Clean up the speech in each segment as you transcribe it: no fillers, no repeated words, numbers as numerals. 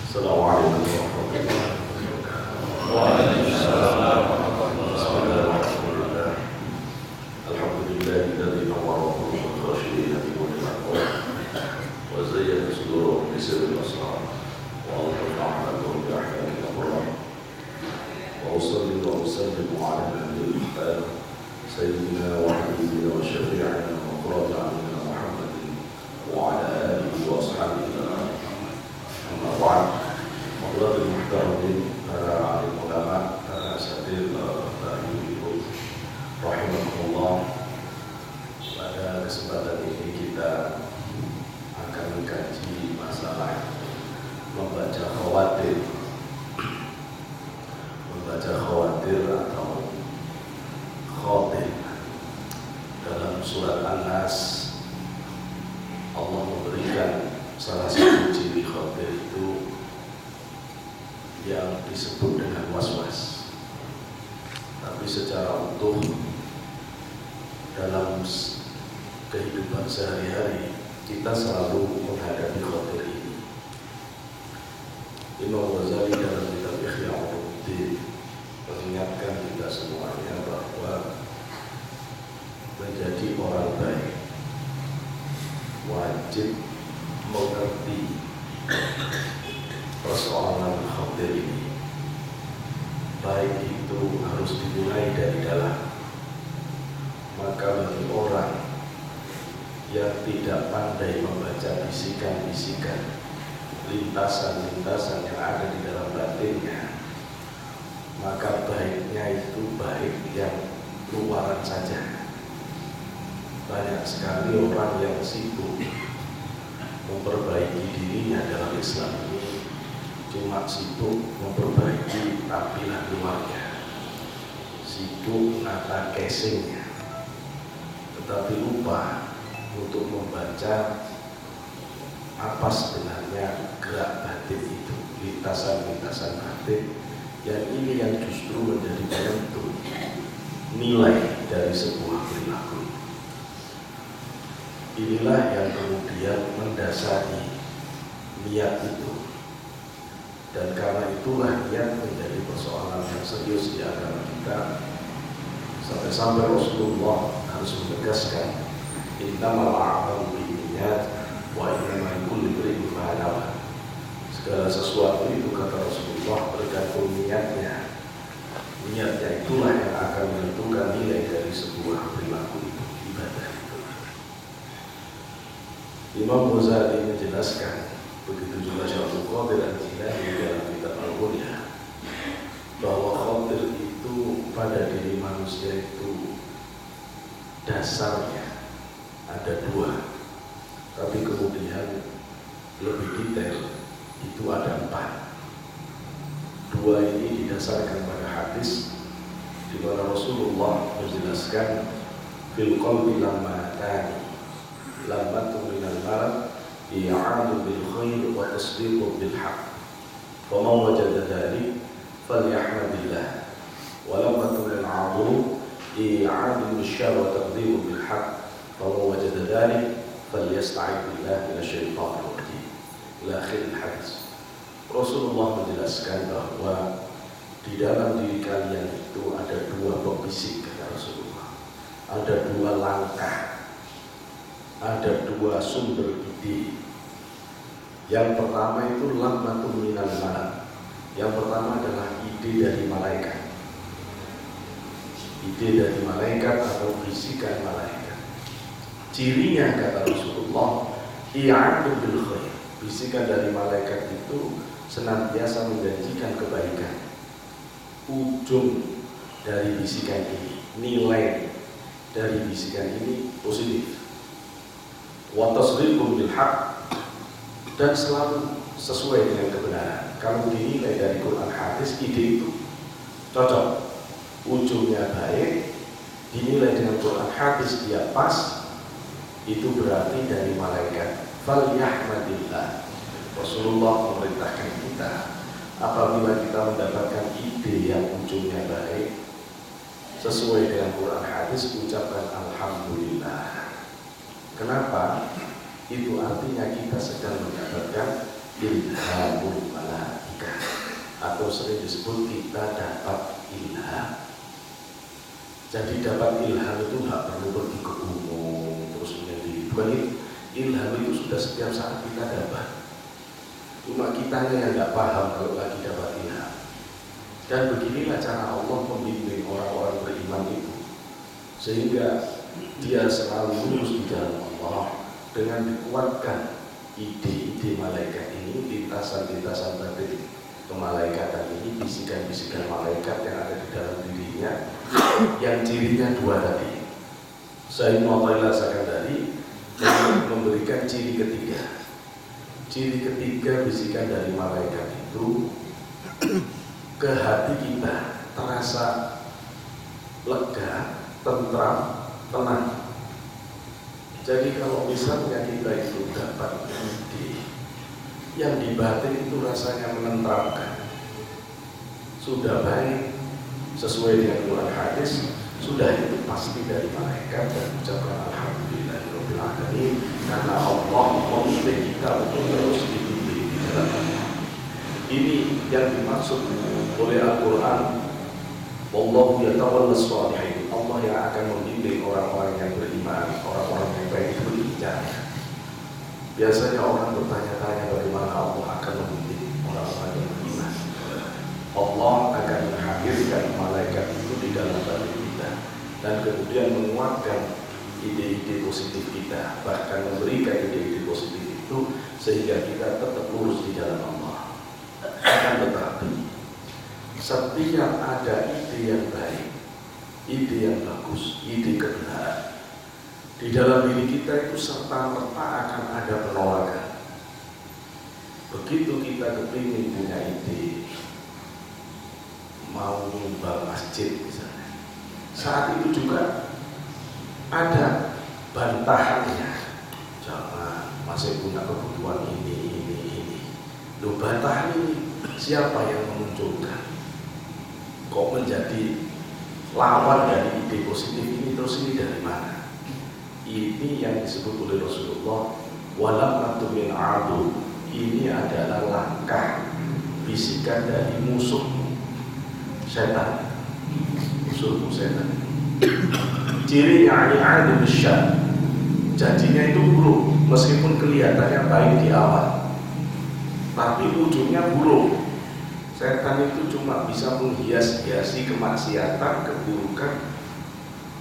Assalamualaikum warahmatullahi wabarakatuh. Waalaikumsalam warahmatullahi wabarakatuh. Bismillahirrahmanirrahim. Alhamdulillahilladzi nawwara qulubal khashiyin bi nuril aqwam wa zayyana sudurahum bi sirril asrar wa alqa'a lahum bi ahkamil qur'an wa usalli wa usallimu ala nabiyil muhtar sayyidina wa habibina wa syafi'ina wa qurrata Muhammadin wa ala alihi wa ashabihi amma ba'd. Hadirin muhtaramin, para alim ulama, para asatidz, para ibu-ibu rahimakumullah. Pada kesempatan ini kita akan mengkaji masalah membaca khawatir atau khatim. Dalam surat An-Nas Allah memberikan salah satu ciri khatir itu yang disebut dengan was-was. Tapi secara utuh dalam kehidupan sehari-hari kita selalu menghadapi khatir ini. Imam Ghazali dalam kitab Ihya Ulumuddin mengingatkan kita semuanya bahwa menjadi orang baik wajib mengerti persoalan khatir ini. Baik itu harus dimulai dari dalam. Maka bagi orang yang tidak pandai membaca bisikan-bisikan, lintasan-lintasan yang ada di dalam batinnya, maka baiknya itu baik yang luaran saja. Banyak sekali orang yang sibuk memperbaiki dirinya dalam Islam ini, cuma sibuk memperbaiki tampilan luarnya, sibuk nata casingnya, tetapi lupa untuk membaca apa sebenarnya gerak batin itu, lintasan-lintasan batin, yang ini yang justru menjadi penentu nilai dari sebuah perilaku. Inilah yang kemudian mendasari niat itu. Dan karena itulah niat menjadi persoalan yang serius di agama kita. Sampai-sampai Rasulullah harus menegaskan, innamal a'malu binniyat wa innamal likulli imri'in ma nawa. Segala sesuatu itu, kata Rasulullah, tergantung niatnya. Niatnya itulah yang akan menentukan nilai dari sebuah perilaku itu, ibadah. Imam Ghazali menjelaskan, begitu juga Syaikhul Qadir Al-Jilani dalam kitab Al-Ghunya, bahwa khatir itu pada diri manusia itu dasarnya ada dua, tapi kemudian lebih detail itu ada 4. Dua ini didasarkan pada hadis di mana Rasulullah menjelaskan, fil qalbi lammatani, lammatun minal marad i'adu bil khair wa tasdiqu bil haqq, faman wajada dhalik falyahmadillah, wa lammatun minal 'adhu i'adu bil syarr wa taqdimu bil haqq, faman wajada dhalik falyasta'id billah minasyaitonir rajim, ila akhir hadis. Rasulullah menjelaskan bahwa di dalam diri kalian itu ada 2 pembisik, kata Rasulullah. Ada 2 langkah, ada 2 sumber ide. Yang pertama itu lammatun minal malak. Yang pertama adalah ide dari malaikat. Ide dari malaikat atau bisikan malaikat. Cirinya, kata Rasulullah, i'adu bil khair. Bisikan dari malaikat itu senantiasa menjanjikan kebaikan. Ujung dari bisikan ini, nilai dari bisikan ini positif. Wa tasdiqu bil haqq, dan selalu sesuai dengan kebenaran. Kalau dinilai dari Quran hadis, ide itu cocok, ujungnya baik, dinilai dengan Quran hadis dia pas, itu berarti dari malaikat. Falyahmadillah. Rasulullah memerintahkan kita, apabila kita mendapatkan ide yang ujungnya baik sesuai dengan Quran hadis, ucapkan alhamdulillah. Kenapa? Itu artinya kita sedang mendapatkan ilhamul malaikah, atau sering disebut kita dapat ilham. Jadi dapat ilham itu nggak perlu pergi ke gunung terus menyendiri. Bukan itu. Ilham itu sudah setiap saat kita dapat. Cuma kitanya yang nggak paham kalau lagi dapat ilham. Dan beginilah cara Allah membimbing orang-orang beriman itu, sehingga dia selalu lurus di jalan Allah dengan dikuatkan ide-ide malaikat ini, lintasan-lintasan batin kemalaikatan ini, bisikan-bisikan malaikat yang ada di dalam dirinya, yang cirinya dua tadi. Saya mau melaksanakan tadi memberikan ciri ketiga. Ciri ketiga bisikan dari malaikat itu ke hati kita terasa lega, tentram, tenang. Jadi kalau misalnya kita itu dapat ide yang di batin itu rasanya menenteramkan, sudah baik sesuai dengan Quran hadis, sudah itu pasti dari malaikat, dan ucapkan alhamdulillahirabbil alamin karena Allah memilih kita untuk terus dibimbing di dalam Allah. Ini yang dimaksud oleh Al-Quran, wallahu yatawallas shalihin, Allah yang akan membimbing orang-orang yang beriman, orang-orang yang baik itu berbicara. Biasanya orang bertanya-tanya bagaimana Allah akan membimbing orang-orang yang beriman. Allah akan menghadirkan malaikat itu di dalam batin kita dan kemudian menguatkan ide-ide positif kita, bahkan memberikan ide-ide positif itu sehingga kita tetap lurus di jalan Allah. Akan tetapi setiap ada ide yang baik, ide yang bagus, ide kebenaran, di dalam diri kita itu serta-merta akan ada penolakan. Begitu kita kepingin punya ide, mau nyumbang masjid misalnya, saat itu juga ada bantahannya. Jangan, masih punya kebutuhan ini. Loh, bantahan ini siapa yang memunculkan? Kok menjadi lawan dari ide positif ini? Terus ini dari mana? Ini yang disebut oleh Rasulullah, walamatu min adu. Ini adalah langkah bisikan dari musuh setan, musuh setan. Cirinya adu bisyar, janjinya itu buruk, meskipun kelihatannya baik di awal, tapi ujungnya buruk. Setan itu cuma bisa menghias-hiasi kemaksiatan, keburukan,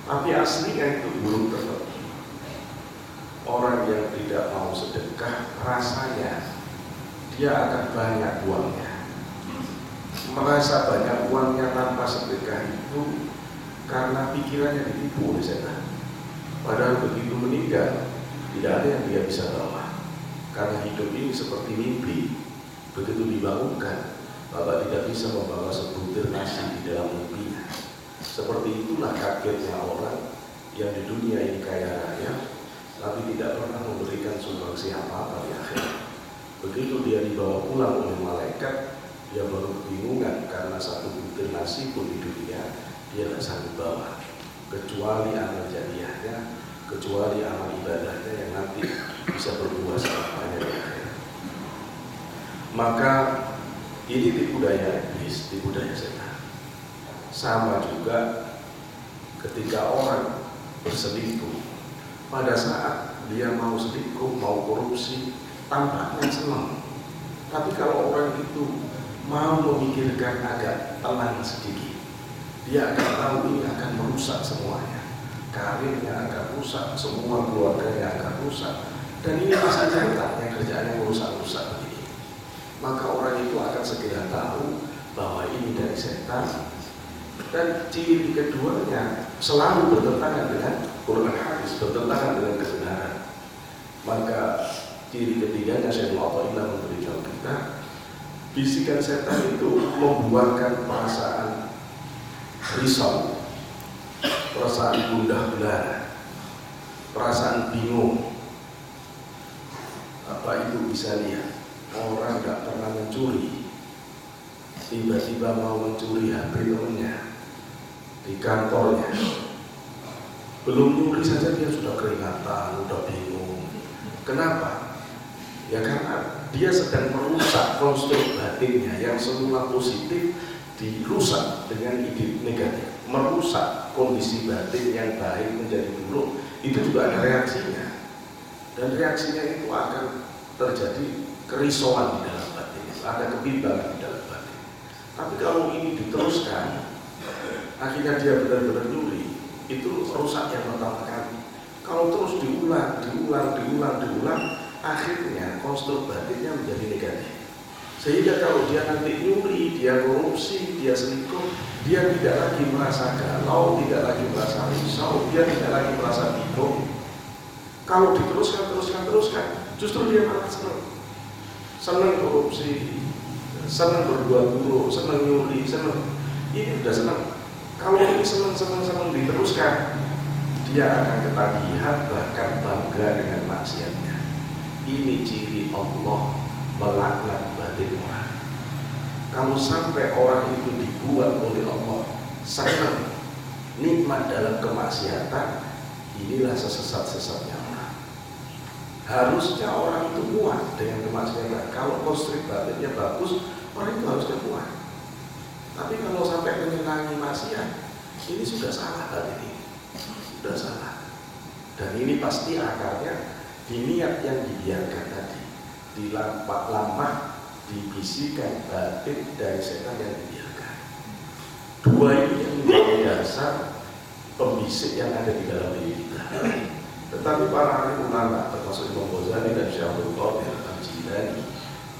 tapi aslinya itu buruk tetap. Orang yang tidak mau sedekah, rasanya dia akan banyak uangnya, merasa banyak uangnya tanpa sedekah itu karena pikirannya ditipu oleh setan. Padahal begitu meninggal, tidak ada yang dia bisa bawa, karena hidup ini seperti mimpi. Begitu dibangunkan, Bapak tidak bisa membawa sebutir nasi di dalam mimpinya. Seperti itulah kagetnya orang yang di dunia ini kaya raya, tapi tidak pernah memberikan sumbangsi apa-apa di akhirat. Begitu dia dibawa pulang oleh malaikat, dia baru kebingungan karena satu butir nasi pun di dunia dia tidak sanggup bawa, kecuali amal jariahnya, kecuali amal ibadahnya yang nanti bisa berbuah selamanya di akhirat. Maka ini tipu daya iblis, tipu daya setan. Sama juga ketika orang berselingkuh, pada saat dia mau selingkuh, mau korupsi, tampaknya senang. Tapi kalau orang itu mau memikirkan agak tenang sedikit, dia akan tahu ini akan merusak semuanya. Karirnya akan rusak, semua keluarganya akan rusak. Dan ini masih setan yang kerjaannya merusak-rusak begini. Maka orang itu akan segera tahu bahwa ini dari setan. Dan ciri keduanya selalu bertentangan dengan Quran hadis, bertentangan dengan kebenaran. Maka ciri ketiganya Syekh Mu'athaillah memberitahu kita, bisikan setan itu membuatkan perasaan risau, perasaan gundah gulana, perasaan bingung. Apa itu bisa lihat? Orang tidak pernah mencuri, tiba-tiba mau mencuri HP temannya di kantornya. Belum nyuri saja dia sudah keringatan, sudah bingung. Kenapa? Ya karena dia sedang merusak konstruk batinnya yang semula positif dirusak dengan ide negatif, merusak kondisi batin yang baik menjadi buruk. Itu juga ada reaksinya, dan reaksinya itu akan terjadi kerisauan di dalam batin, ada kebimbangan di dalam batin. Tapi kalau ini diteruskan, akhirnya dia benar-benar nyuri, itu rusak yang pertama kali. Kalau terus diulang, akhirnya konstruk batinnya menjadi negatif. Sehingga kalau dia nanti nyuri, dia korupsi, dia selingkuh, dia tidak lagi merasa galau, tidak lagi merasa risau, dia tidak lagi merasa bingung. Kalau diteruskan, justru dia malah senang korupsi, senang berbuat buruk, senang nyuri, senang. Ini udah senang. Kalau ini senang diteruskan, dia akan ketagihan, bahkan bangga dengan maksiatnya. Ini ciri Allah melaknat batin orang. Kalau sampai orang itu dibuat oleh Allah senang nikmat dalam kemaksiatan, inilah sesat-sesatnya orang. Harusnya orang itu muat dengan kemaksiatan. Kalau konstruk batinnya bagus, orang itu harusnya muat. Tapi kalau sampai menyenangi maksiat, ini sudah salah batin ini, sudah salah. Dan ini pasti akarnya di niat yang dibiarkan tadi, dilampak dibisikan batin dari setan yang dibiarkan. Dua ini yang menjadi dasar pembisik yang ada di dalam diri kita. Tetapi para alim ulama termasuk Imam Ghazali dan Syekh Abdul Qadir Al-Jilani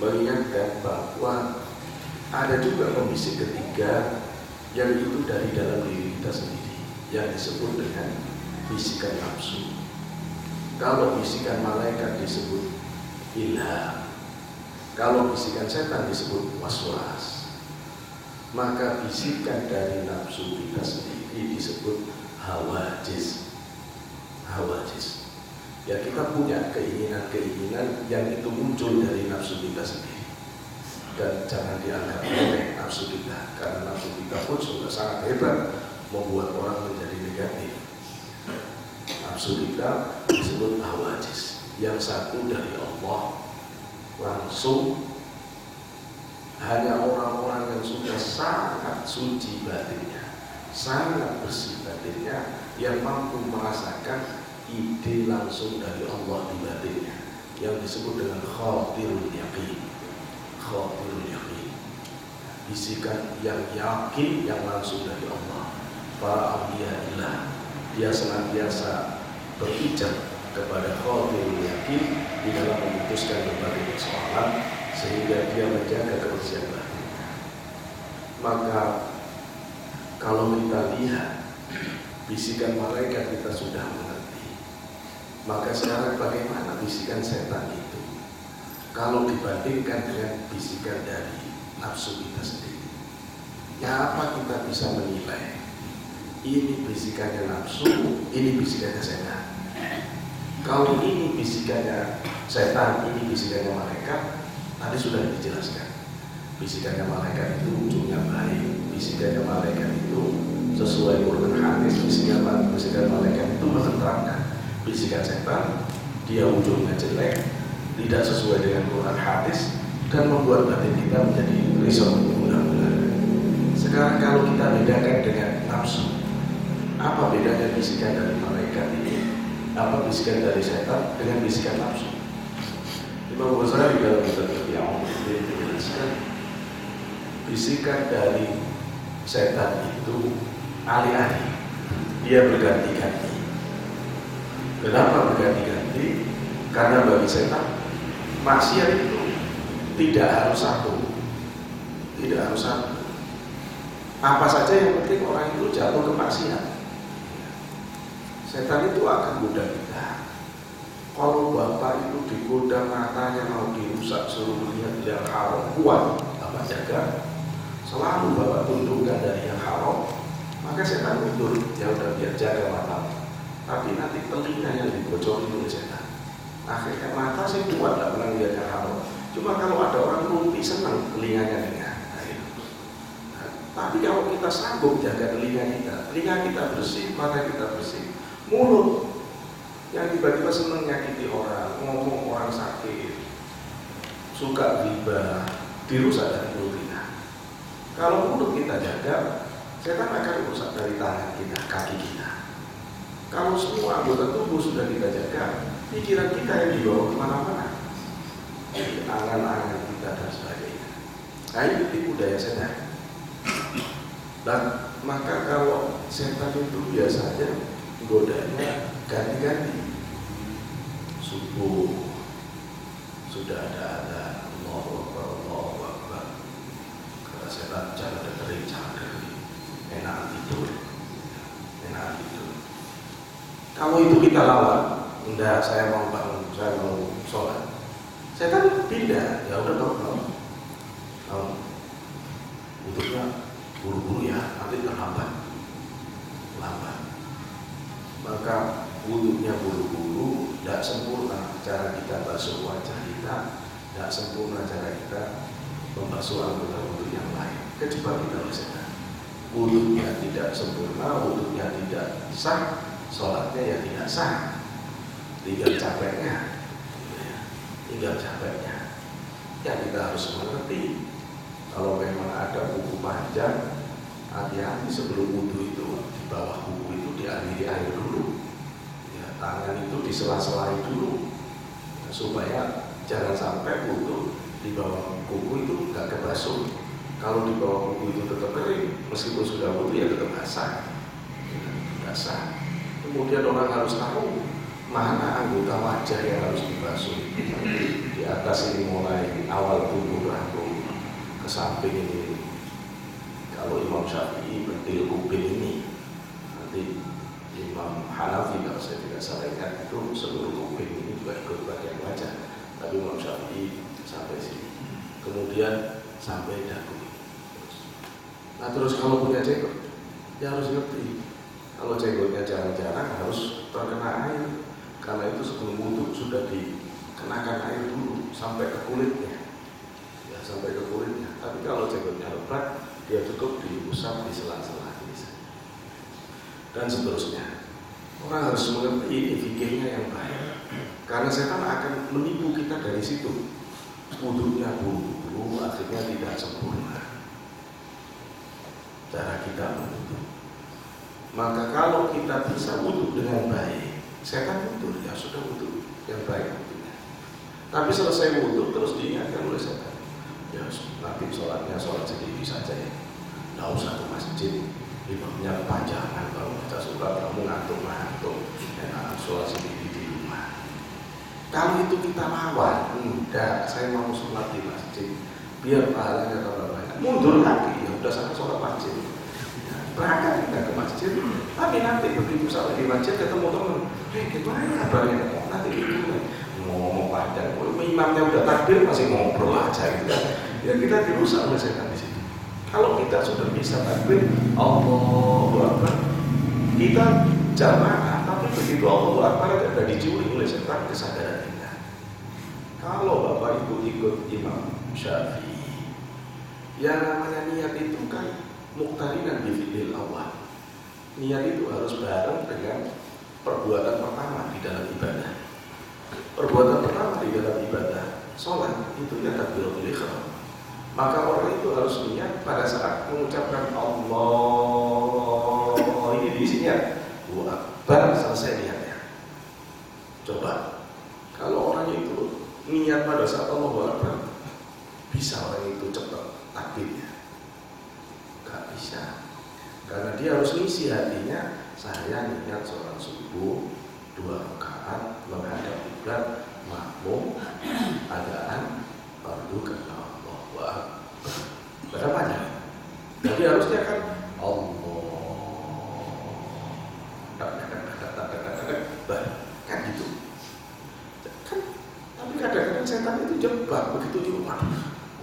mengingatkan bahwa ada juga pembisik ketiga yang itu dari dalam diri kita sendiri, yang disebut dengan bisikan nafsu. Kalau bisikan malaikat disebut ilham, kalau bisikan setan disebut waswas, maka bisikan dari nafsu kita sendiri disebut hawajis. Hawajis. Ya, kita punya keinginan-keinginan yang itu muncul dari nafsu kita sendiri, dan jangan dianggap remeh nafsu kita, karena nafsu kita pun sudah sangat hebat membuat orang menjadi negatif. Nafsu kita disebut hawajis, yang satu dari Allah langsung. Hanya orang-orang yang sudah sangat suci batinnya, sangat bersih batinnya, yang mampu merasakan ide langsung dari Allah di batinnya, yang disebut dengan khatirul yaqin. Khatirul yaqin, bisikan yang yakin yang langsung dari Allah. Para awliyaillah, dia senantiasa berpijak kepada khatirul yakin di dalam memutuskan berbagai persoalan, sehingga dia menjaga kebersihan batinnya. Maka kalau kita lihat bisikan malaikat kita sudah mengerti, maka sekarang bagaimana bisikan setan itu kalau dibandingkan dengan bisikan dari nafsu kita sendiri? Ya, apa kita bisa menilai ini bisikannya nafsu, ini bisikannya setan? Kalau ini bisikannya setan, ini bisikannya malaikat, tadi sudah dijelaskan. Bisikannya malaikat itu ujungnya baik, bisikannya malaikat itu sesuai Quran hadis, bisikan malaikat itu menenteramkan. Bisikan setan, dia ujungnya jelek, tidak sesuai dengan Quran hadis, dan membuat batin kita menjadi risau. Sekarang kalau kita bedakan dengan nafsu, apa bedanya bisikan dari malaikat ini? Apa bisikan dari setan dengan bisikan nafsu? Imam Ghazali dalam kitab yang menjelaskan bisikan dari setan itu alih-alih, dia berganti-ganti. Kenapa berganti-ganti? Karena bagi setan maksiat itu tidak harus satu, tidak harus satu. Apa saja yang penting orang itu jatuh ke maksiat. Setan itu akan goda kita. Kalau bapak itu digoda matanya mau dirusak, suruh melihat yang haram, kuat bapak jaga, selalu bapak tundukkan dari yang haram, maka setan mundur. Ya udah, biar jaga mata. Tapi nanti telinga yang dibocorin oleh setan. Akhirnya mata saya kuat tidak pernah lihat yang haram. Cuma kalau ada orang rumpi senang telinganya dengar. Tapi kalau kita sanggup jaga telinga kita bersih, mata kita bersih. Mulut yang tiba-tiba senang nyakiti orang, ngomong orang sakit, suka riba, dirusak dari mulut kita. Kalau mulut kita jaga, setan akan rusak dari tangan kita, kaki kita. Kalau semua anggota tubuh sudah kita jaga, pikiran kita yang dibawa kemana-mana, angan-angan kita dan sebagainya. Nah, itu tipu daya setan. Dan maka kalau setan itu biasanya godanya ganti-ganti. Subuh sudah ada Allahu Akbar. Kata setan, jangan dengerin. Enak tidur. Kalau itu kita lawan, enggak, saya mau bangun, saya mau sholat. Setan pindah, ya udah kalau butuhnya buru-buru ya, nanti terlambat. Maka wudhunya buru-buru, tidak sempurna cara kita basuh wajah kita, tidak sempurna cara kita membasuh anggota wudhu yang lain. Kejebak kita oleh setan. Wudhunya tidak sempurna, wudhunya tidak sah, sholatnya ya tidak sah. Tinggal capeknya. Ya kita harus mengerti. Kalau memang ada kuku panjang, hati-hati sebelum wudhu itu di bawah kuku itu dialiri air dulu. Ya, tangan itu disela-selai dulu, ya, supaya jangan sampai wudhu di bawah kuku itu nggak kebasuh. Kalau di bawah kuku itu tetap kering, meskipun sudah wudhu ya tetap basah. Tidak sah. Kemudian orang harus tahu mana anggota wajah yang harus dibasuh. Di atas ini mulai awal tubuh rambut ke samping ini. Kalau Imam Syafi'i bertil kuping ini, nanti Imam Hanafi kalau saya tidak salah ingat itu seluruh kuping ini juga ikut bagian wajah. Tapi Imam Syafi'i sampai sini. Kemudian sampai dagu. Nah terus kalau punya jenggot, ya harus ngerti. Kalau jenggotnya jarang-jarang harus terkena air, karena itu sebelum wudhu sudah dikenakan air dulu sampai ke kulitnya, ya sampai ke kulitnya. Tapi kalau jenggotnya lebat, dia cukup diusap di sela-sela dan seterusnya. Orang harus mengerti ini fikirnya yang baik, karena setan akan menipu kita dari situ. Wudhunya buru-buru, akhirnya tidak sempurna cara kita berwudhu. Maka kalau kita bisa wudhu dengan baik, setan wudhu, ya sudah wudhu yang baik wudhunya. Tapi selesai wudhu terus diingatkan oleh setan, ya nanti sholatnya sholat sendiri saja ya, nggak usah ke masjid, imamnya panjangan, kalau baca surat kamu ngantuk, enak sholat sendiri di rumah. Kalau itu kita lawan, enggak, saya mau sholat di masjid, biar pahalanya tambah banyak. Mundur lagi, ya udah sana sholat masjid. Berangkat kita ke masjid, tapi nanti begitu sampai di masjid ketemu teman, gimana kabarnya? Nanti itu ngomong panjang, imamnya udah takbir masih ngobrol aja gitu kan. Ya kita dirusak oleh setan di situ. Kalau kita sudah bisa takbir, Allahu Akbar, kita jamaah, tapi begitu Allahu Akbar ada dicuri oleh setan kesadaran kita. Kalau Bapak Ibu ikut Imam Syafi'i, yang namanya niat itu kan muqtarinan bi fi'lil awal. Niat itu harus bareng dengan perbuatan pertama di dalam ibadah. Perbuatan pertama di dalam ibadah sholat itu ya takbiratul ihram. Maka orang itu harus niat pada saat mengucapkan Allah, ini di sini ya, Allahu Akbar, selesai niatnya. Coba kalau orang itu niat pada saat Allahu Akbar, bisa orang itu cepat takbirnya? Gak bisa, karena dia harus ngisi hatinya. Saya niat sholat subuh 2 rakaat menghadap kiblat makmum adaan fardu karena Allah. Wah, berapanya? Jadi harusnya kan Allah kan gitu kan. Tapi kadang-kadang setan itu jebak begitu di rumah.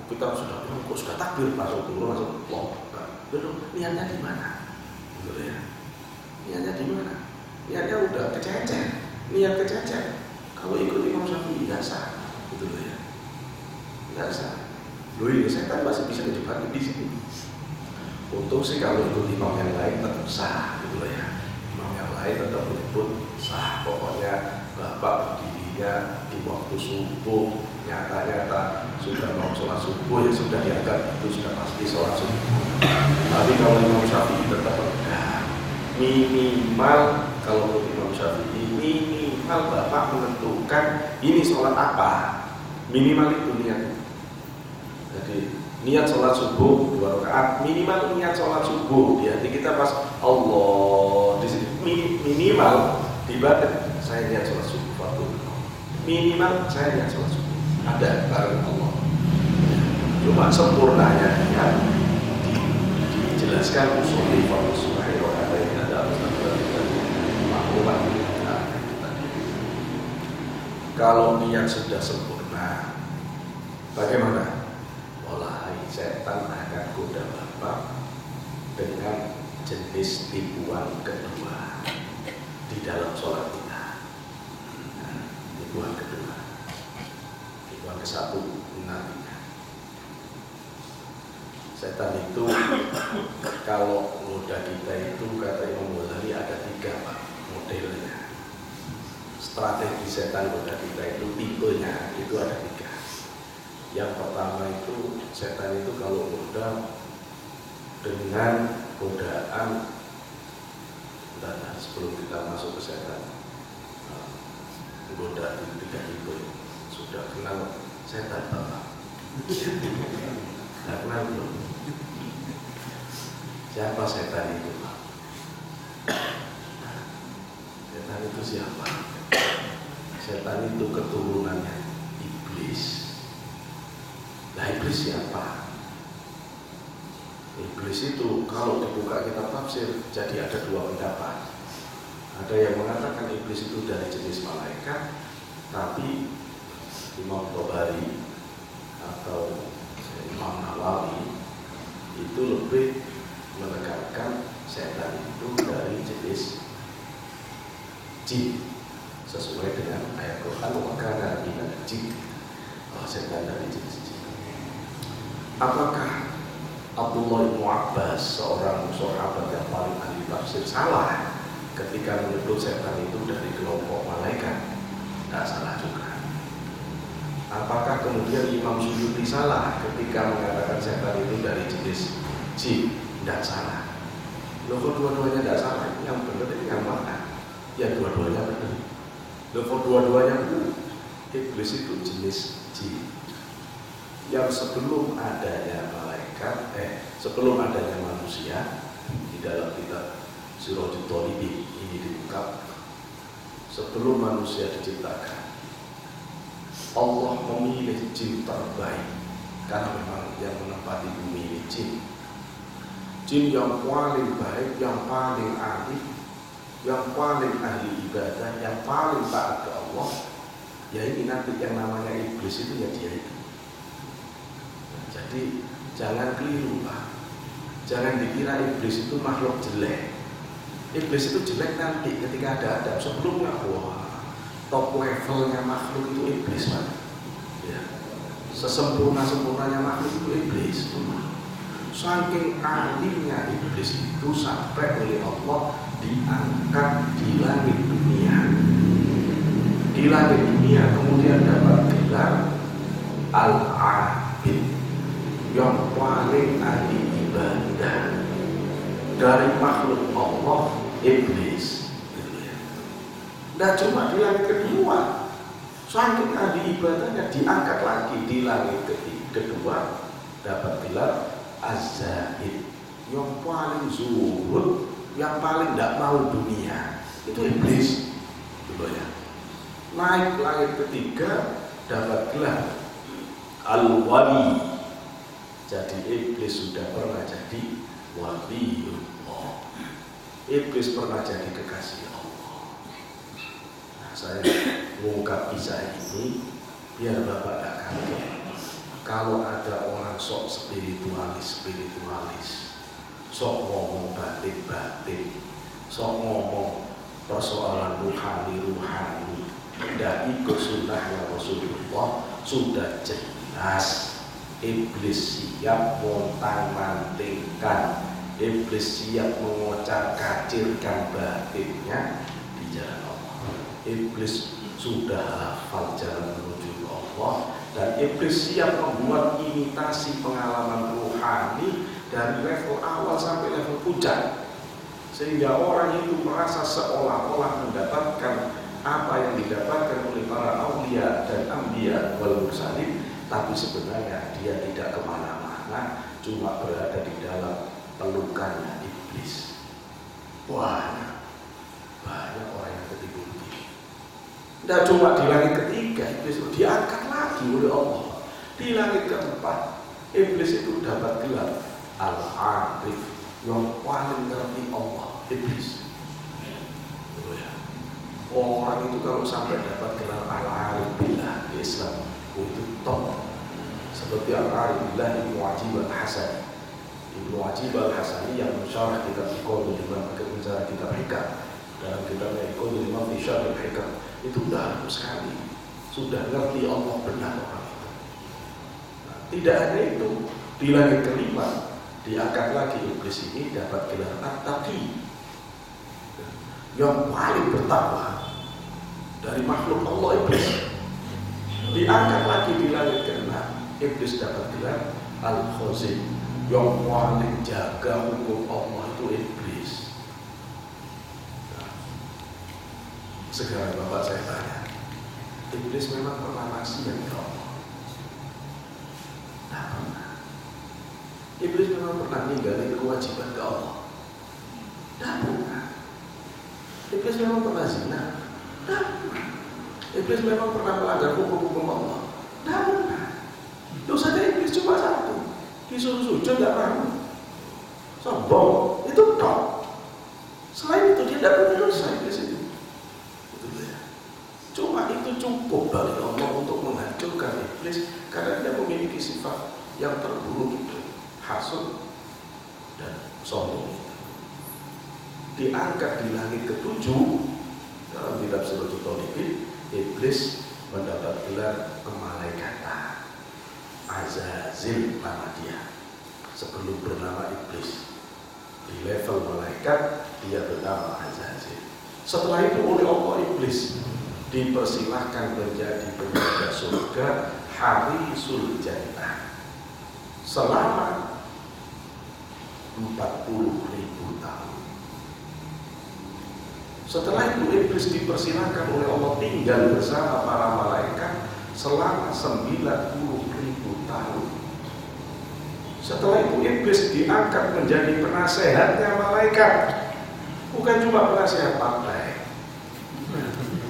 Kita sudah takbir langsung turun langsung Allah. Niatnya di mana? Gitu ya. Niatnya di mana? Niatnya udah kececer. Niat kececer. Kalau ikut Imam Syafi'i nggak sah, gitu ya. Nggak sah. Loh ini setan masih bisa dijebak di sini. Untung sih kalau ikut imam yang lain tetap sah, gitu ya. Imam yang lain tetap menyebut sah. Pokoknya Bapak berdirinya di waktu subuh nyata-nyata sudah mau sholat subuh ya sudah dianggap itu sudah pasti sholat subuh. Tapi kalau Imam Syafi'i tetap enggak. Minimal kalau Imam Syafi'i minimal bapak menentukan ini sholat apa, minimal itu niat. Jadi niat sholat subuh 2 rakaat, minimal niat sholat subuh di hati kita pas Allah di sini minimal di batin saya niat sholat subuh waktu minimal saya niat sholat subuh ada bareng Allah. Cuma sempurnanya ya dijelaskan usul di usul ada yang ada maklumat. Kalau niat sudah sempurna, bagaimana? Walahi setan akan goda bapak dengan jenis tipuan kedua di dalam sholat kita. Tipuan kedua, tipuan ke-1 nantinya. Setan itu kalau goda kita itu kata Imam Ghazali ada 3 Pak modelnya. Strategi setan goda kita itu tipenya itu ada 3. Yang pertama itu setan itu kalau goda dengan godaan dan sebelum kita masuk ke setan goda 3 tipe sudah kenal setan Bapak? Tidak kenal belum? Siapa setan itu Pak? Setan itu siapa? Setan itu keturunannya iblis. Nah iblis siapa? Iblis itu kalau dibuka kitab tafsir jadi ada 2 pendapat. Ada yang mengatakan iblis itu dari jenis malaikat, tapi Imam Tabari atau Imam Nawawi itu lebih menekankan setan itu dari jenis jin sesuai dengan ayat Quran maka minal jin. Setan dari jenis jin. Apakah Abdullah bin Abbas seorang sahabat yang paling ahli tafsir salah ketika menyebut setan itu dari kelompok malaikat? Tidak salah juga. Apakah kemudian Imam Suyuti salah ketika mengatakan setan itu dari jenis jin? Tidak salah. Loh kok dua-duanya tidak salah? Yang benar ini yang mana? Ya dua-duanya benar. Loh kok dua-duanya benar? Iblis itu jenis jin yang sebelum adanya malaikat, sebelum adanya manusia di dalam kitab Sirajul Talibin ini diungkap sebelum manusia diciptakan Allah memilih jin terbaik karena memang yang menempati bumi ini jin yang paling baik, yang paling ahli, yang paling ahli ibadah, yang paling taat ke Allah. Ya ini nanti yang namanya iblis itu ya dia itu. Jadi jangan keliru Pak. Jangan dikira iblis itu makhluk jelek. Iblis itu jelek nanti ketika ada Adam. Sebelumnya top levelnya makhluk itu iblis Pak. Ya. Sesempurna-sempurnanya makhluk itu iblis. Saking ahlinya iblis itu sampai oleh Allah diangkat di langit dunia. Di langit dunia kemudian dapat gelar Al-Abid, yang paling ahli ibadah dari makhluk Allah, iblis. Nah cuma di langit kedua, saking ahli ibadahnya diangkat lagi di langit kedua dapat gelar Az-Zahid, yang paling zuhud, yang paling tidak mau dunia. Itu iblis, gitu ya. Naik langit ketiga dapat gelar Al-Wali. Jadi iblis sudah pernah jadi waliullah. Iblis pernah jadi kekasih Allah. Nah, saya mengungkap kisah ini biar Bapak tidak kaget. Kalau ada orang sok spiritualis, sok ngomong batin, sok ngomong persoalan ruhani, tidak ikut sunnahnya Rasulullah, sudah jelas iblis siap montang-mantingkan, iblis siap mengocar-kacirkan batinnya di jalan Allah. Iblis sudah hafal jalan menuju Allah, Dan iblis siap membuat imitasi pengalaman rohani dari level awal sampai level puncak, sehingga orang itu merasa seolah-olah mendapatkan apa yang didapatkan oleh para aulia dan anbiya wal mursalin, tapi sebenarnya dia tidak kemana-mana, cuma berada di dalam pelukannya iblis. Banyak orang yang ketipu begini. Tidak cuma di langit ketiga, iblis itu diangkat lagi oleh Allah. Di langit keempat, iblis itu dapat gelar Al-Arif, yang paling ngerti Allah, iblis. Orang itu kalau sampai dapat gelar Al-Arif billah di Islam, itu top. Seperti Al-Arif billah Ibnu Ajib Al-Hasani. Ibnu Ajib Al-Hasani yang mensyarah kitab Iqadul Imam, mensyarah kitab Hikam, dalam kitabnya Iqadul Imam fi Syarh Hikam, itu dalam sekali sudah ngerti Allah benar orang itu. Nah, tidak hanya itu, di langit kelima diangkat lagi iblis ini dapat gelar At-Taqi, yang paling bertakwa dari makhluk Allah. Iblis diangkat lagi di langit keenam, iblis dapat gelar Al-Khazin, yang paling jaga hukum Allah itu iblis. Nah, sekarang Bapak saya tanya, iblis memang pernah maksiat ke Allah? Tidak pernah. Iblis memang pernah ninggalin kewajiban ke Allah? Tidak pernah. Iblis memang pernah zina? Tidak pernah. Iblis memang pernah melanggar hukum-hukum Allah? Tidak pernah. Dosanya iblis cuma satu, disuruh sujud tidak mau, sombong, itu top. Selain itu dia tidak punya dosa iblis itu. Cuma itu cukup bagi Allah untuk menghancurkan iblis, karena dia memiliki sifat yang terburuk itu, hasud dan sombong. Diangkat di langit ketujuh dalam kitab Suratul Talibin, iblis mendapat gelar kemalaikatan. Azazil nama dia. Sebelum bernama iblis, di level malaikat dia bernama Azazil. Setelah itu oleh Allah iblis dipersilahkan menjadi penjaga surga, harisul jannah, selama 40.000 tahun. Setelah itu iblis dipersilahkan oleh Allah tinggal bersama para malaikat selama 90.000 tahun. Setelah itu iblis diangkat menjadi penasehatnya malaikat. Bukan cuma penasehat partai,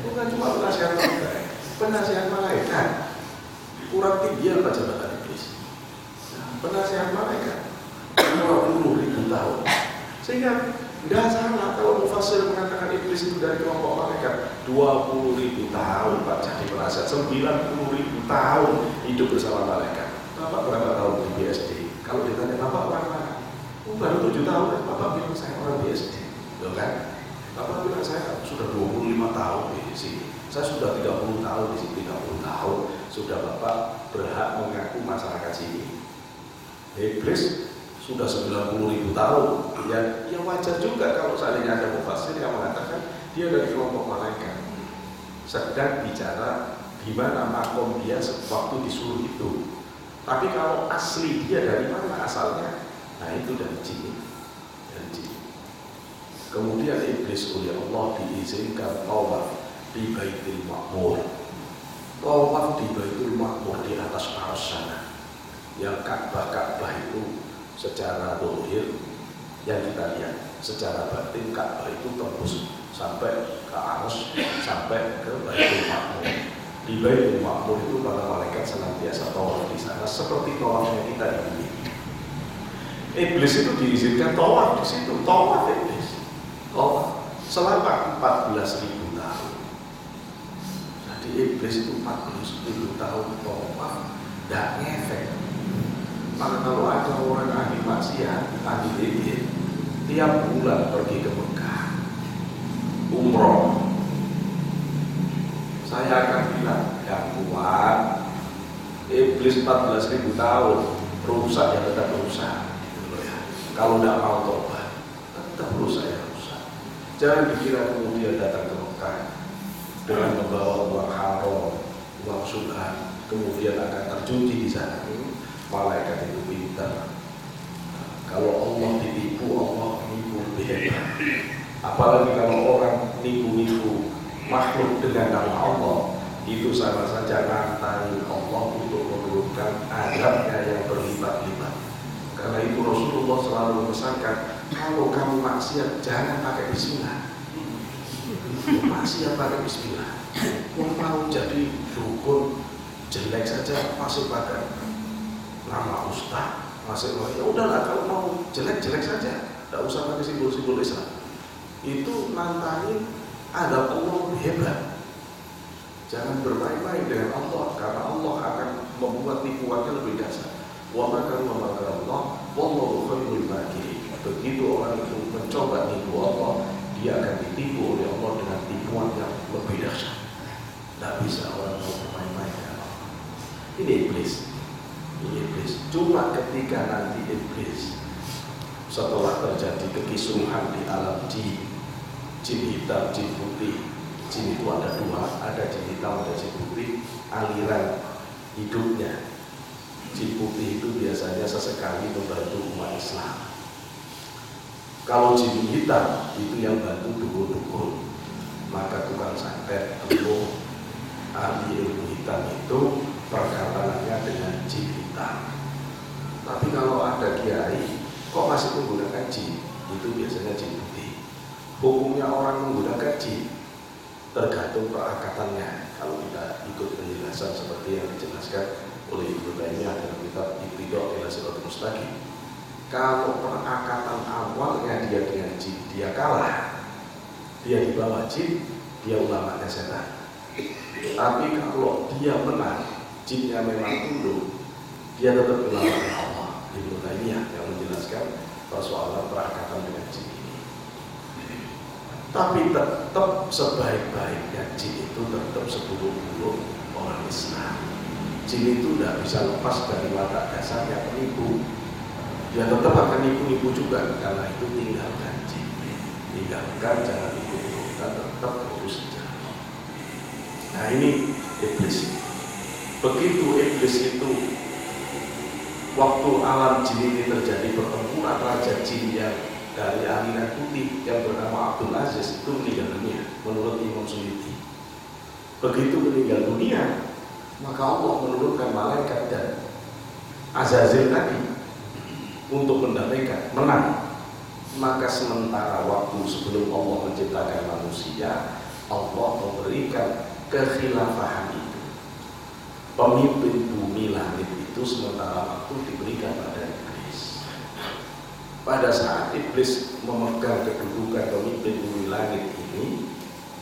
bukan cuma penasehat partai, penasehat malaikat. Kurang tinggi apa jabatan iblis? Penasehat malaikat 20.000 tahun. Sehingga tidak salah kalau mufassir mengatakan iblis itu dari kelompok malaikat 20.000 tahun Pak jadi penasehat, 90.000 tahun hidup bersama malaikat. Bapak berapa tahun di BSD? Kalau ditanya Bapak orang mana? Baru 7 tahun, Bapak bilang saya orang BSD, loh kan? Bapak bilang saya sudah 25 tahun di sini, saya sudah 30 tahun di sini, 30 tahun sudah Bapak berhak mengaku masyarakat sini. Iblis sudah 90.000 tahun. Ya wajar juga kalau seandainya ada mufassir yang mengatakan dia dari kelompok malaikat, sedang bicara di mana makom dia waktu disuruh itu. Tapi kalau asli dia dari mana asalnya, nah itu dari jin. Kemudian iblis oleh Allah diizinkan tawaf di Baitul Ma'mur. Tawaf di Baitul Ma'mur di atas arsy sana. Yang Ka'bah itu secara zahir yang kita lihat, secara batin Ka'bah itu tembus sampai ke arsy, sampai ke Baitul Ma'mur. Di Baitul Ma'mur itu para malaikat senantiasa tawaf di sana seperti tawafnya kita di bumi. Iblis itu diizinkan tawaf di situ, tawaf iblis. Tawaf selama 14.000 tahun. Jadi iblis itu 14.000 tahun tawaf tidak ngefek. Maka kalau ada orang ahli maksiat, ahli zikir, tiap bulan pergi ke Mekah umroh, saya akan bilang yang kuat iblis 14.000 tahun rusak ya tetap rusak. Kalau tidak mau tobat tetap rusak ya rusak. Jangan dikira kemudian datang ke Mekah dengan membawa uang haram, uang subhan, kemudian akan terjun di sana. Malaikat itu pintar. Kalau Allah ditipu, Allah nipu lebih hebat. Apalagi kalau orang nipu-nipu makhluk dengan nama Allah, itu sama saja nantangin Allah untuk menurunkan azabnya yang berlipat-lipat. Karena itu Rasulullah selalu memesankan, kalau kamu maksiat jangan pakai bismillah. Maksiat pakai bismillah. Yang mau jadi dukun jelek saja masih pakai nama ustaz, masih ya udahlah, kalau mau jelek-jelek saja, tidak usah pakai simbol-simbol Islam. Itu nantangin adab Allah lebih hebat. Jangan bermain-main dengan Allah, karena Allah akan membuat tipuannya lebih dasar. Wa makaru wa makarallah wallahu khairul makirin. Begitu orang itu mencoba nipu Allah, dia akan ditipu oleh Allah dengan tipuan yang lebih dahsyat. Tidak bisa orang mau bermain-main dengan Allah. Ini iblis. Cuma ketika nanti iblis setelah terjadi kekisruhan di alam jin hitam, jin putih. Jin itu ada dua, ada jin hitam, ada jin putih. Aliran hidupnya jin putih itu biasanya sesekali membantu umat Islam. Kalau jin hitam itu yang bantu dukun-dukun, maka tukang santet, dulu ahli ilmu hitam itu perkatanannya dengan jin hitam. Tapi kalau ada kiai kok masih menggunakan jin, itu biasanya jin putih. Hukumnya orang menggunakan jin tergantung perakatannya. Kalau kita ikut penjelasan seperti yang dijelaskan oleh Ibnu Taimiyah dalam kitab Iqtida' ila Shiratal Mustaqim, kalau perakatan awalnya dia dengan jin, dia kalah, dia di bawah jin, dia ulamanya setan. Tapi kalau dia menang, jinnya memang tunduk, dia tetap ulamanya Allah. Ibnu Taimiyah yang menjelaskan persoalan perakatan dengan jin ini. Tapi tetap sebaik-baiknya jin itu tetap seburuk-buruk orang Islam. Jin itu tidak bisa lepas dari watak dasarnya penipu. Dia tetap akan nipu-nipu juga, karena itu tinggalkan jin. Tinggalkan, jangan ikut-ikutan, tetap urus jalan. Nah ini iblis. Begitu iblis itu, waktu alam jin ini terjadi pertempuran, raja jin yang dari aliran putih yang bernama Abdul Aziz itu meninggal dunia menurut Imam Suyuti. Begitu meninggal dunia, maka Allah menurunkan malaikat dan Azazil tadi untuk mendamaikan, menang. Maka sementara waktu sebelum Allah menciptakan manusia, Allah memberikan kekhilafahan itu. Pemimpin bumi langit itu sementara waktu diberikan pada iblis. Pada saat iblis memegang kedudukan pemimpin bumi langit ini,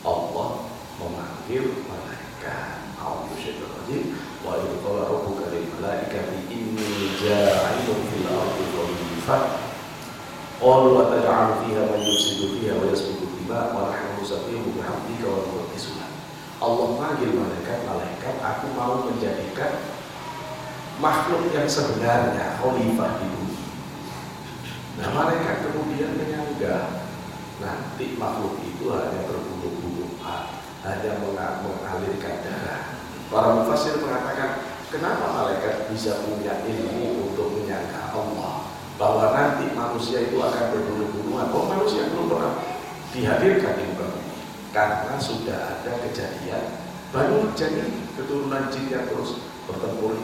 Allah memanggil malaikat. A'udzubillahi wa idh qala rabbuka lil malaikati inni ja'ilun fil ardi khalifah qalu ataj'alu fiha man yufsidu fiha wa yasfiku dima wa nahnu nusabbihu bihamdika wa nuqaddisu lak. Allah panggil malaikat, aku mau menjadikan makhluk yang sebenarnya khalifah di bumi. Nah, malaikat kemudian menyanggah, nanti makhluk itu hanya berbulu-bulu, hanya mengalirkan darah. Para mufassir mengatakan, kenapa malaikat bisa punya ilmu untuk menyanggah Allah, bahwa nanti manusia itu akan berbulu-buluan. Manusia belum pernah dihadirkan di muka bumi, karena sudah ada kejadian Banu Jani, keturunan jin yang terus bertempur.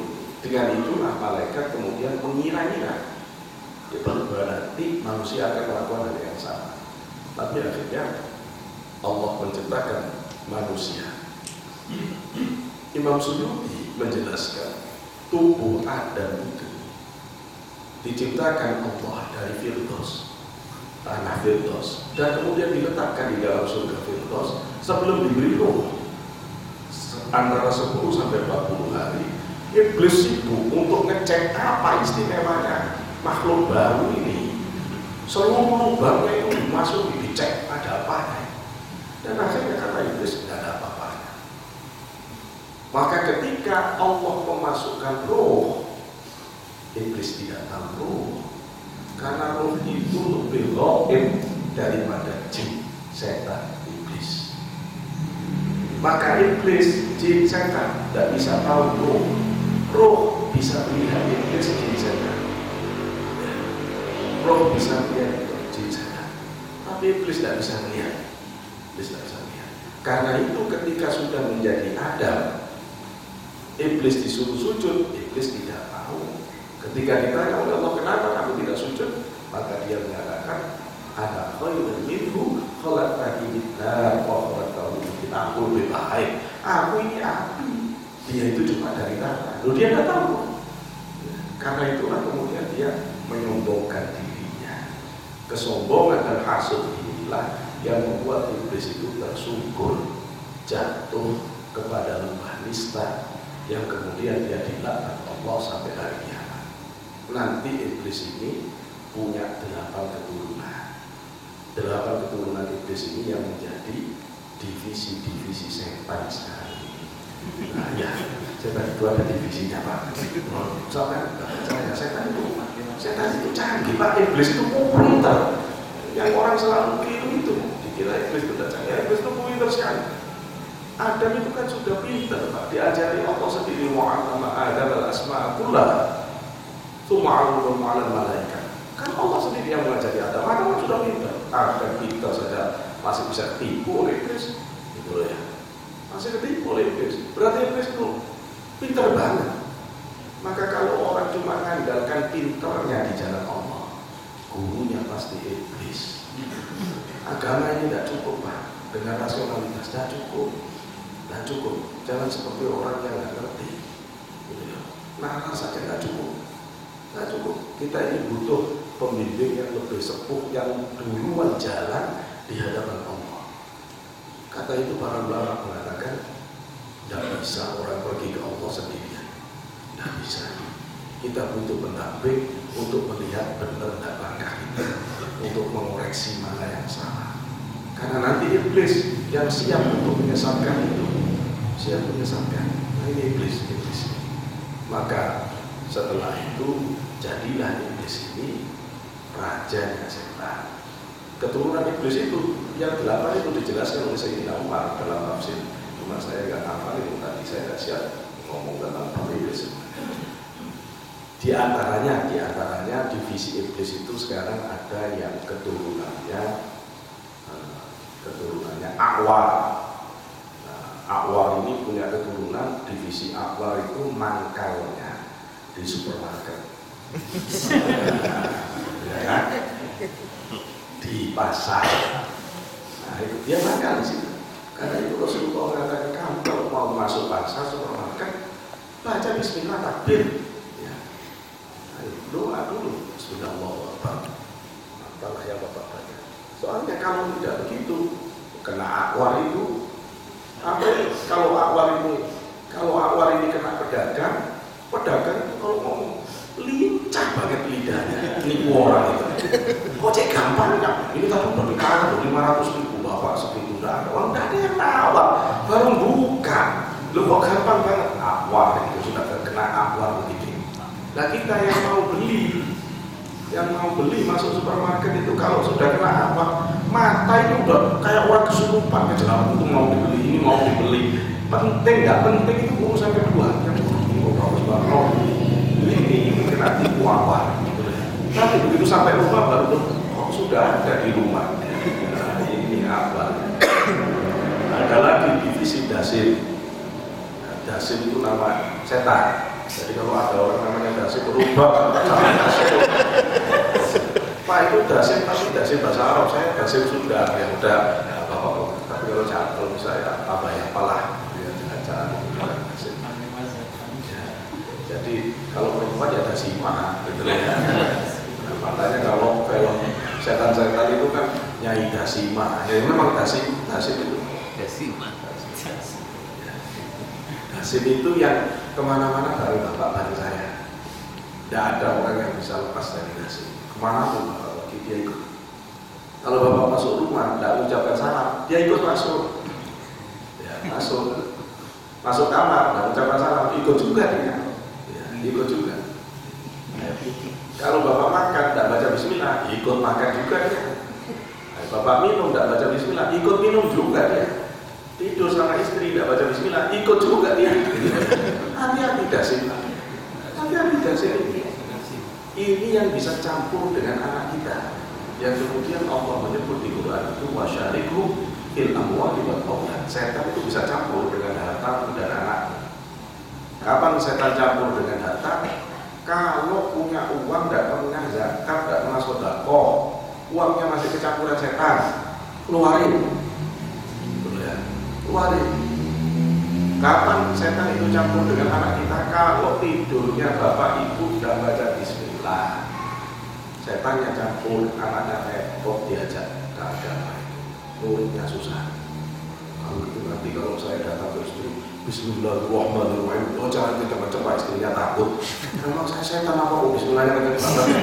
Dengan itulah malaikat kemudian mengira-ngira bahwa nanti manusia akan melakukan hal yang sama. Tapi akhirnya Allah menciptakan manusia. Imam Suyuti menjelaskan tubuh Adam itu diciptakan Allah dari Firdaus, tanah Firdaus, dan kemudian diletakkan di dalam surga Firdaus sebelum diberi roh. Antara 10 sampai 40 hari iblis sibuk untuk ngecek apa istimewanya makhluk baru ini. Seluruh lubangnya itu masuk dicek ada apa, dan akhirnya kata iblis tidak ada apa-apanya. Maka ketika Allah memasukkan roh, iblis tidak tahu roh, karena roh itu lebih gaib daripada jin, setan, iblis. Maka iblis, jin, setan tidak bisa tahu roh. Roh bisa melihat iblis, jin, setan. Roh bisa melihat jin, setan. Tapi iblis tidak bisa melihat. Iblis tidak bisa melihat. Karena itu ketika sudah menjadi Adam, iblis disuruh sujud, iblis tidak mau. Ketika ditanya oleh Allah, kenapa kamu tidak sujud? Maka dia mengatakan, ana khairun minhu khalaqtani min nar wa khalaqtahu min tin. Aku lebih baik. Aku ini api. Dia itu cuma dari tanah. Lalu dia tidak tahu. Karena itulah kemudian dia menyombongkan dirinya. Kesombongan dan hasud inilah yang membuat iblis itu tersungkur, jatuh kepada lembah nista, yang kemudian dia dilaknat Allah sampai hari kiamat. Nanti iblis ini punya 8 keturunan. 8 keturunan iblis ini yang menjadi divisi-divisi setan sekarang ini. Nah ya, setan itu ada divisinya Pak. Setan itu canggih Pak. Iblis itu pintar. Yang orang selalu keliru itu dikira iblis itu tidak canggih. Iblis itu pintar sekali. Adam itu kan sudah pintar Pak. Diajari Allah sendiri, wa'allama Adam al-asma'a kullaha tsumma 'allamahu 'alal malaikat. Kan Allah sendiri yang mengajari Adam. Adam sudah pintar. Ada kita saja masih bisa ketipu oleh iblis, gitu ya. Masih ketipu oleh iblis. Berarti iblis itu pintar banget. Maka kalau orang cuma mengandalkan pintarnya di jalan Allah, gurunya pasti iblis. Agama ini tidak cukup Pak. Dengan rasionalitas tidak cukup. Tidak cukup. Jangan seperti orang yang tidak ngerti. Gitu ya. Nah saja tidak cukup. Tidak cukup. Kita ini butuh pembimbing yang lebih sepuh, yang duluan jalan di hadapan Allah. Kata itu para ulama mengatakan, tidak bisa orang pergi ke Allah sendirian. Tidak bisa. Kita butuh pendamping untuk melihat benar dan langkah kita, untuk mengoreksi mana yang salah. Karena nanti iblis yang siap untuk menyesatkan itu, siap menyesatkan. Nah ini iblis. Maka setelah itu jadilah iblis ini rajanya setan. Keturunan iblis itu yang 8 itu dijelaskan oleh Sayyidina Umar dalam tafsir. Cuma saya nggak hafal itu tadi, saya nggak siap ngomong tentang iblis. Di antaranya divisi iblis itu sekarang ada yang keturunannya A'war. A'war ini punya keturunan, divisi A'war itu mangkalnya di supermarket. Ya kan? Di pasar. Nah itu dia mangkal di situ. Karena itu Rasulullah mengatakan, kamu kalau mau masuk pasar supermarket, baca Bismillah takbir. Ya. Nah, doa dulu. Bismillahirrahmanirrahim. Apalah yang Bapak baca. Soalnya kalau tidak begitu, kena A'war itu. Kalau A'war ini kena pedagang itu kalau ngomong lincah banget lidahnya, nipu orang itu. Kok cek gampang kan? Ini tadi berdekatan 500.000 Bapak segitu dah. Orang tidak ada yang nawar, baru bukan. Lu kok gampang banget? Awar itu sudah kena awar begitu. Nah kita yang mau beli masuk supermarket itu kalau sudah kena awar, mata itu udah kayak orang kesurupan kejelang itu mau dibeli, ini mau dibeli. Penting nggak penting itu urusan kedua. Yang ini kok bagus banget. Ini kena tipu awal. Tapi begitu sampai rumah baru sudah ada di rumah. Nah, ini apa? Ada lagi divisi dasim. Dasim itu nama setan. Jadi kalau ada orang namanya dasim berubah nama dasim. Pak itu dasim tapi dasim bahasa Arab, saya dasim Sunda ya udah apa-apa. Tapi kalau saya apa ya apalah dia cara dasim. Jadi kalau perempuan ya dasimah, gitu ya. Nah, makanya kalau film setan-setan itu kan Nyai Dasimah. Ya memang dasim itu. Dasimah. Dasim itu yang kemana-mana baru bapak bantu saya. Tidak ada orang yang bisa lepas dari dasim. Kemana pun bapak pergi dia ikut. Kalau bapak masuk rumah, tidak ucapkan salam, dia ikut masuk. Ya, masuk kamar, tidak ucapkan salam, ikut juga dia. Ikut juga. Kalau bapak makan tidak baca bismillah, ikut makan juga dia. Bapak minum tidak baca bismillah, ikut minum juga dia. Tidak tidur sama istri tidak baca bismillah, ikut juga dia. Hati-hati dasih. Hati-hati dasih ini. Ini yang bisa campur dengan anak kita. Yang kemudian Allah menyebut di Quran itu wasyarikum fil amwali wal aulad. Setan itu bisa campur dengan harta dan anak. Kapan setan campur dengan harta? Kalau punya uang tidak pernah zakat, tidak pernah sedekah, uangnya masih kecampuran setan, keluarin. Keluarin. Kapan setan itu campur dengan anak kita? Kalau tidurnya bapak ibu tidak baca bismillah, setannya campur, anaknya repot diajak ke agama, muridnya susah. Kalau gitu nanti kalau saya datang ke istri, bismillahirrahmanirrahim, oh jangan cepat-cepat, istrinya takut. Memang saya setan apa kok bismillahnya kenceng banget?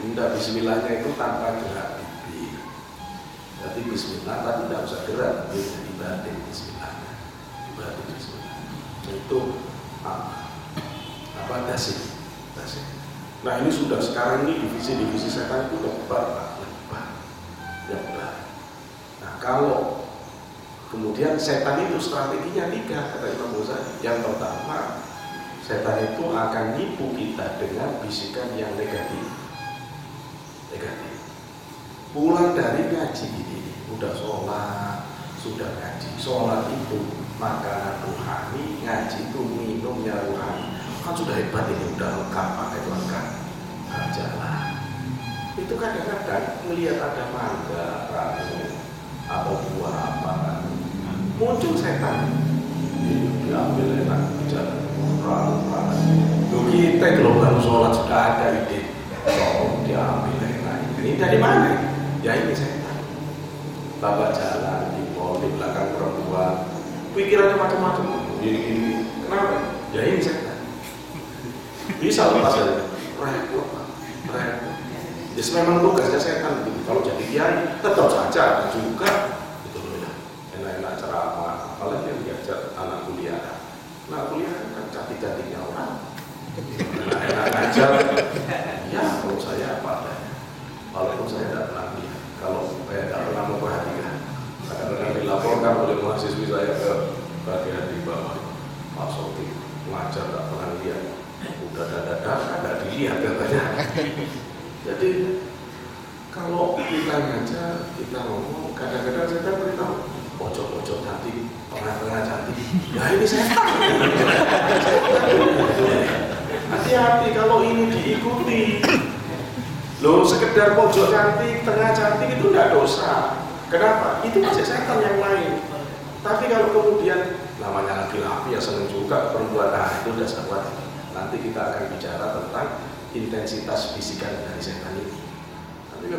Tidak, bismillahnya itu tanpa gerak bibir. Jadi bismillah tapi tidak usah gerak, tapi ibadah bismillahnya. Ibadah bismillah. Itu apa dasih. Nah ini sudah sekarang ini divisi-divisi setan itu lebar. Nah kalau kemudian setan itu strateginya 3 kata Imam Ghazali. Yang pertama, setan itu akan nipu kita dengan bisikan yang negatif. Pulang dari ngaji ini, udah sholat, sudah ngaji. Sholat itu makanan rohani, ngaji itu minumnya rohani. Kan sudah hebat ini, udah lengkap, pakai lengkap. Jalan. Itu kadang-kadang melihat ada mangga, rangu, atau buah apa kan, muncul setan. Diambil enak di jalan, rangu. Kita kalau baru sholat sudah ada ide, tolong diambil enak. Ini dari mana? Ya ini setan. Bapak jalan di mall, di belakang perempuan, pikirannya macam-macam. Ini kenapa? Ya ini setan. Bisa lepas aja. Repot. Jadi memang tugasnya setan gitu. Kalau jadi kiai tetap saja juga itu loh ya. Enak-enak ceramah, apalagi yang diajar anak kuliah. Anak kuliah kan cantik-cantiknya orang. Enak-enak aja. Ya kalau saya apa adanya. Walaupun saya tidak pernah kuliah. Kalau saya tidak pernah memperhatikan. Kadang-kadang dilaporkan oleh mahasiswi saya ke bagian di bawah. Pak Sofi mengajar tidak pernah lihat. Udah dada-dada tidak dilihat katanya. Jadi kalau kita ngajar, kita ngomong, kadang-kadang setan beritahu pojok-pojok cantik, tengah-tengah cantik. Ya ini setan. Hati-hati kalau ini diikuti. Loh sekedar pojok cantik, tengah cantik itu tidak dosa. Kenapa? Itu masih setan yang lain. Tapi kalau kemudian namanya laki-laki ya senang juga perempuan, nah itu sudah sahabat. Nanti kita akan bicara tentang intensitas bisikan dari setan ini. Tapi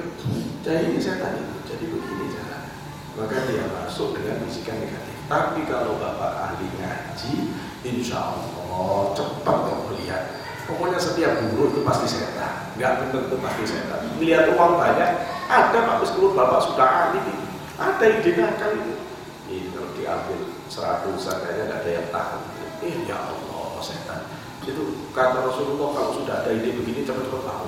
jadi ini setan itu, jadi begini caranya. Maka dia masuk dengan bisikan negatif. Tapi kalau bapak ahli ngaji, insya Allah cepat kau melihat. Pokoknya setiap guru itu pasti setan. Nggak benar itu pasti setan. Melihat uang banyak, ada Pak Meskipun bapak sudah ahli, ada ide nakal itu. Ini kalau diambil 100 kayaknya nggak ada yang tahu. Ya Allah setan. Itu kata Rasulullah kalau sudah ada ide begini cepat-cepat tahu.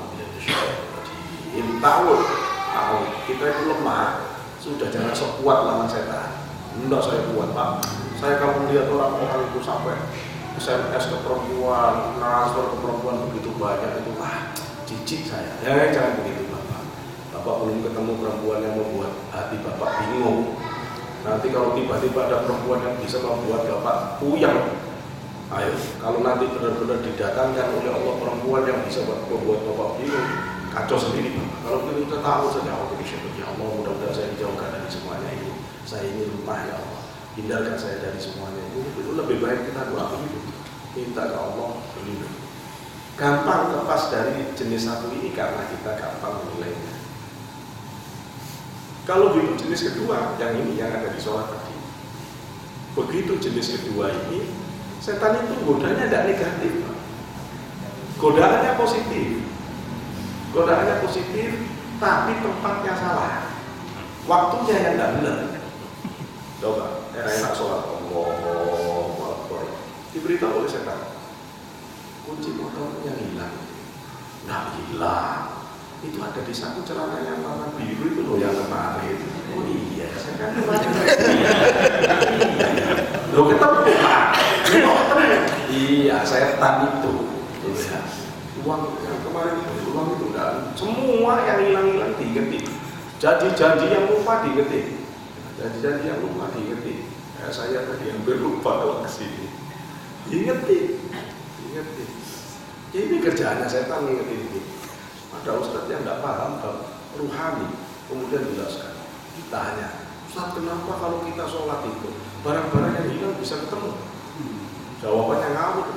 Tahu kita itu lemah, sudah jangan sok kuat lawan setan. Enggak saya kuat Pak. Saya kalau melihat orang-orang itu sampai SMS ke perempuan, transfer ke perempuan begitu banyak itu, jijik saya. Ya jangan begitu Bapak. Bapak belum ketemu perempuan yang membuat hati Bapak bingung. Nanti kalau tiba-tiba ada perempuan yang bisa membuat Bapak puyeng. Ayo, kalau nanti benar-benar didatangkan oleh Allah perempuan yang bisa membuat Bapak bingung, kacau sendiri Bapak. Kalau kita tahu saja, ya Allah mudah-mudahan saya dijauhkan dari semuanya ini. Saya ini lemah ya Allah, hindarkan saya dari semuanya ini. Itu lebih baik kita doa begitu, minta ke Allah berlindung. Gampang lepas dari jenis satu ini karena kita gampang menilainya. Kalau begitu jenis kedua, yang ini yang ada di sholat tadi. Begitu jenis kedua ini, setan itu godanya tidak negatif, godaannya positif. Godaannya positif, tapi tempatnya salah, waktunya yang tidak benar. Coba, enak sholat, Allahu Akbar, diberitahu oleh setan, kunci motornya hilang. Nah hilang, itu ada di saku celana yang warna biru itu loh yang kemarin. Oh iya, saya kan kemarin. Lo ketemu Pak, iya setan itu ya. Uang yang kemarin itu, uang itu udah semua yang hilang-hilang diketik, janji-janji yang lupa diketik, janji-janji yang lupa diketik. Ya, saya tadi hampir lupa kalau kesini, ingetin. Ini kerjaannya setan ingetin itu. Ada ustadz yang nggak paham bab ruhani, kemudian jelaskan. Tanya, Ustadz kenapa kalau kita sholat itu barang-barang yang hilang bisa ketemu? Jawabannya ngawur.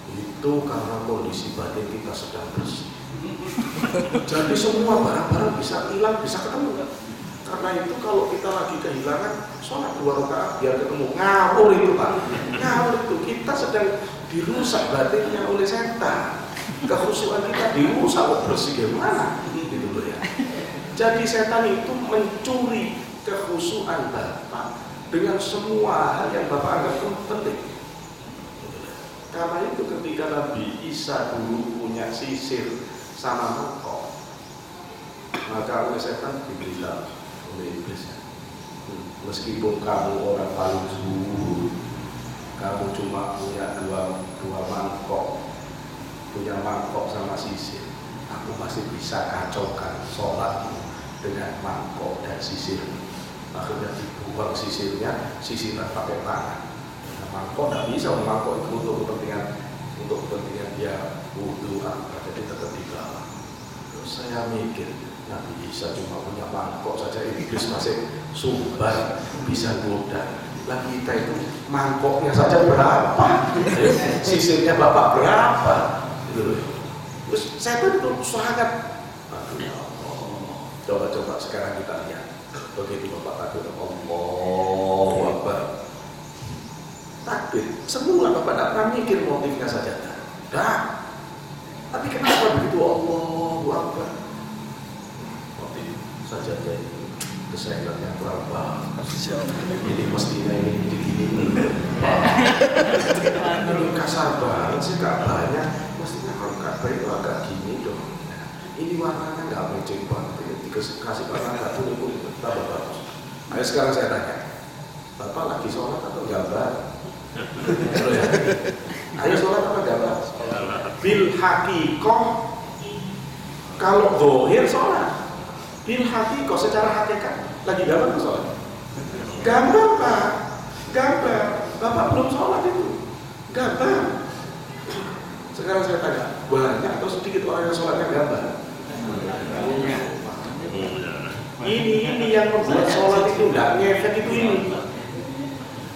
Itu karena kondisi batin kita sedang bersih. Jadi semua barang-barang bisa hilang, bisa ketemu. Karena itu kalau kita lagi kehilangan, sholat 2 rakaat biar ketemu. Ngawur itu Pak. Ngawur itu. Kita sedang dirusak batinnya oleh setan. Kekhusyuan kita dirusak, bersih gimana? Gitu loh ya. Jadi setan itu mencuri kekhusyuan Bapak dengan semua hal yang Bapak anggap penting. Karena itu ketika Nabi Isa dulu punya sisir sama mangkok, maka oleh setan dibilang oleh iblis, meskipun kamu orang paling zuhud, kamu cuma punya dua mangkok, punya mangkok sama sisir, aku pasti bisa kacaukan sholatmu dengan mangkok dan sisir. Akhirnya dibuang sisirnya, sisiran pakai tangan. Nah, mangkok tidak bisa, mangkok itu untuk kepentingan dia wudhu, jadi tetap di bawah. Terus saya mikir, Nabi Isa cuma punya mangkok saja, iblis masih sumbar, bisa goda. Lah kita itu mangkoknya saja berapa, sisirnya Bapak berapa? Terus setan itu sangat, coba sekarang kita lihat. Begitu Bapak takbir, Allahu Akbar, takbir. Semula Bapak tidak pernah mikir motifnya saja. Tapi kenapa begitu Allahu Akbar? Motif sajadah itu kesayangannya kurang bagus. Ini mestinya ini begini. Kasar banget sih kabarnya. Mestinya kalau kabar itu agak gini dong. Ini warnanya nggak matching banget. Dikasih warna satu itu tambah bagus. Ayo sekarang saya tanya, Bapak lagi sholat atau gambar? Ayo sholat apa gambar? Bil hakikoh, kalau zahir sholat. Bil hakikoh secara hakikat lagi gambar atau sholat? Gambar Pak, gambar. Bapak belum sholat itu, gambar. Sekarang saya tanya, banyak atau sedikit orang yang sholatnya gambar? Ini yang membuat sholat itu tidak ngefek itu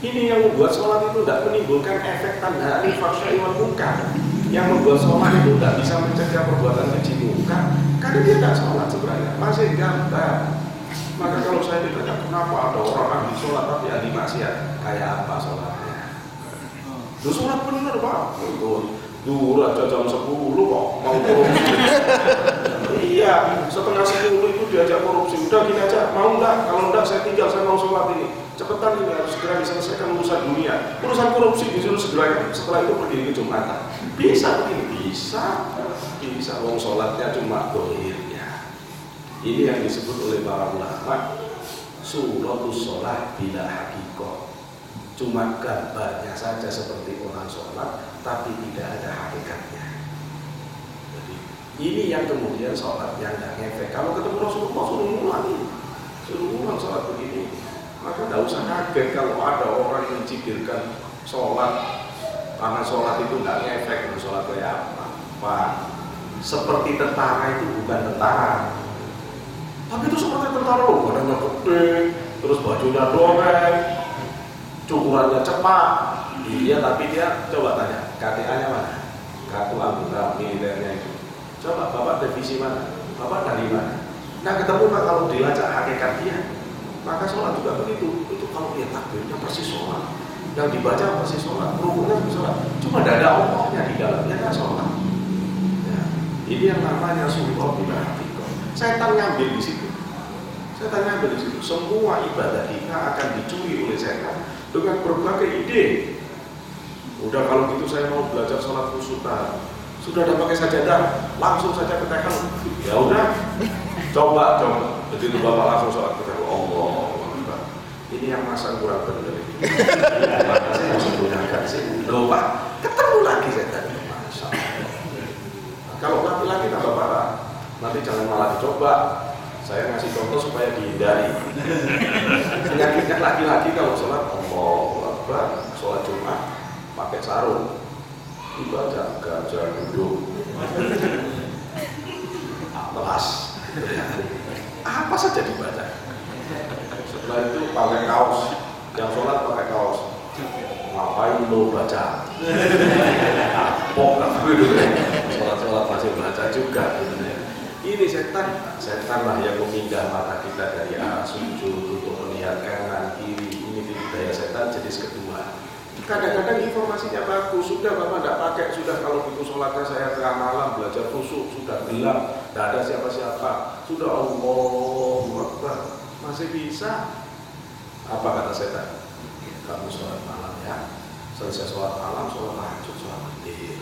ini yang membuat sholat itu tidak menimbulkan efek tanda fahsya wal munkar. Yang membuat sholat itu tidak bisa mencegah perbuatan keji munkar karena dia tidak sholat sebenarnya, masih gambar. Maka kalau saya ditanya kenapa ada orang ahli sholat tapi ahli maksiat, kayak apa sholatnya? Lu sholat bener Pak, dulu aja jam 10 kok mau korupsi. Iya, setengah 10 itu diajak korupsi. Udah gini aja, mau enggak? Kalau enggak saya tinggal, saya mau sholat ini. Cepetan ini harus segera diselesaikan urusan dunia. Urusan korupsi disuruh segera, setelah itu pergi ke Jumatan. Bisa begini? Bisa. Wong sholatnya cuma dohirnya. Ini yang disebut oleh para ulama suratus sholat bila hakikoh. Cuma gambarnya saja seperti orang sholat, tapi tidak ada hakikatnya. Jadi ini yang kemudian sholat yang tidak ngefek. Kalau ketemu Rasulullah suruh ngulang sholat begini. Maka tidak usah kaget kalau ada orang yang mencibirkan sholat karena sholat itu tidak ngefek. Sholat kayak apa? Pak, seperti tentara itu bukan tentara. Tapi itu seperti tentara loh, badannya gede, terus bajunya doreng, cukurannya cepat. Iya, tapi dia coba tanya, KTA-nya mana? Kartu anggota militernya itu. Coba Bapak divisi mana? Bapak dari mana? Nah ketemu Pak kalau dilacak hakikat dia. Maka sholat juga begitu. Itu kalau dia takbirnya persis sholat, yang dibaca persis sholat, rukunnya persis sholat. Cuma tidak ada Allahnya di dalamnya kan sholat. Ya, ini yang namanya surah bila hakikoh. Setan ngambil di situ. Semua ibadah kita akan dicuri oleh setan dengan berbagai ide. Udah kalau gitu saya mau belajar sholat khusyutan. Sudah ada pakai sajadah, langsung saja ke tekel. Ya udah, coba. Begitu Bapak langsung sholat ke tekel, Allah. ini yang masang kurang bener ini. Saya harus menggunakan sih. Loh Pak, ketemu lagi setan. Masya Allah. Kalau laki-laki tambah parah, nanti jangan malah dicoba. Saya ngasih contoh supaya dihindari. Penyakitnya laki-laki kalau sholat, Allahu Akbar, sholat Jumat pakai sarung, dibaca gajah duduk, telas, apa saja dibaca. Setelah itu pakai kaos, yang sholat pakai kaos. Ngapain lo baca? Apok lah gitu. Sholat masih baca juga. Ini setan lah yang memindah mata kita dari arah sujud untuk melihat kanan kiri. Ini tipu daya setan jenis kedua. Kadang-kadang informasinya bagus, sudah Bapak tidak pakai, sudah kalau gitu sholatnya saya tengah malam belajar khusyuk, sudah gelap, tidak ada siapa-siapa, sudah Allahu Akbar, masih bisa. Apa kata setan? Kamu sholat malam ya, selesai sholat malam, sholat tahajud, sholat witir.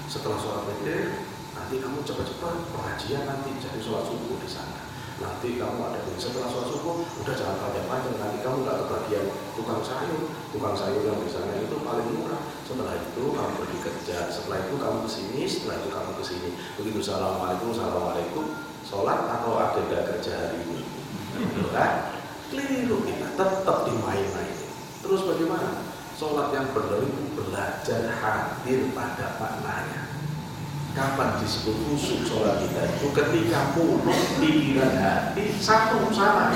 Setelah sholat witir, nanti kamu cepat-cepat pengajian nanti jadi sholat subuh di sana. Nanti kamu ada setelah sholat subuh, udah jangan panjang-panjang, nanti kamu nggak kebagian tukang sayur yang di sana itu paling murah. Setelah itu kamu pergi kerja, setelah itu kamu kesini, setelah itu kamu kesini. Begitu assalamualaikum, sholat atau agenda kerja hari ini, kan? Keliru kita, tetap dimain-main. Terus bagaimana? Sholat yang benar itu belajar hadir pada maknanya. Kapan disebut khusyuk sholat kita itu ketika mulut, pikiran, hati satu sama.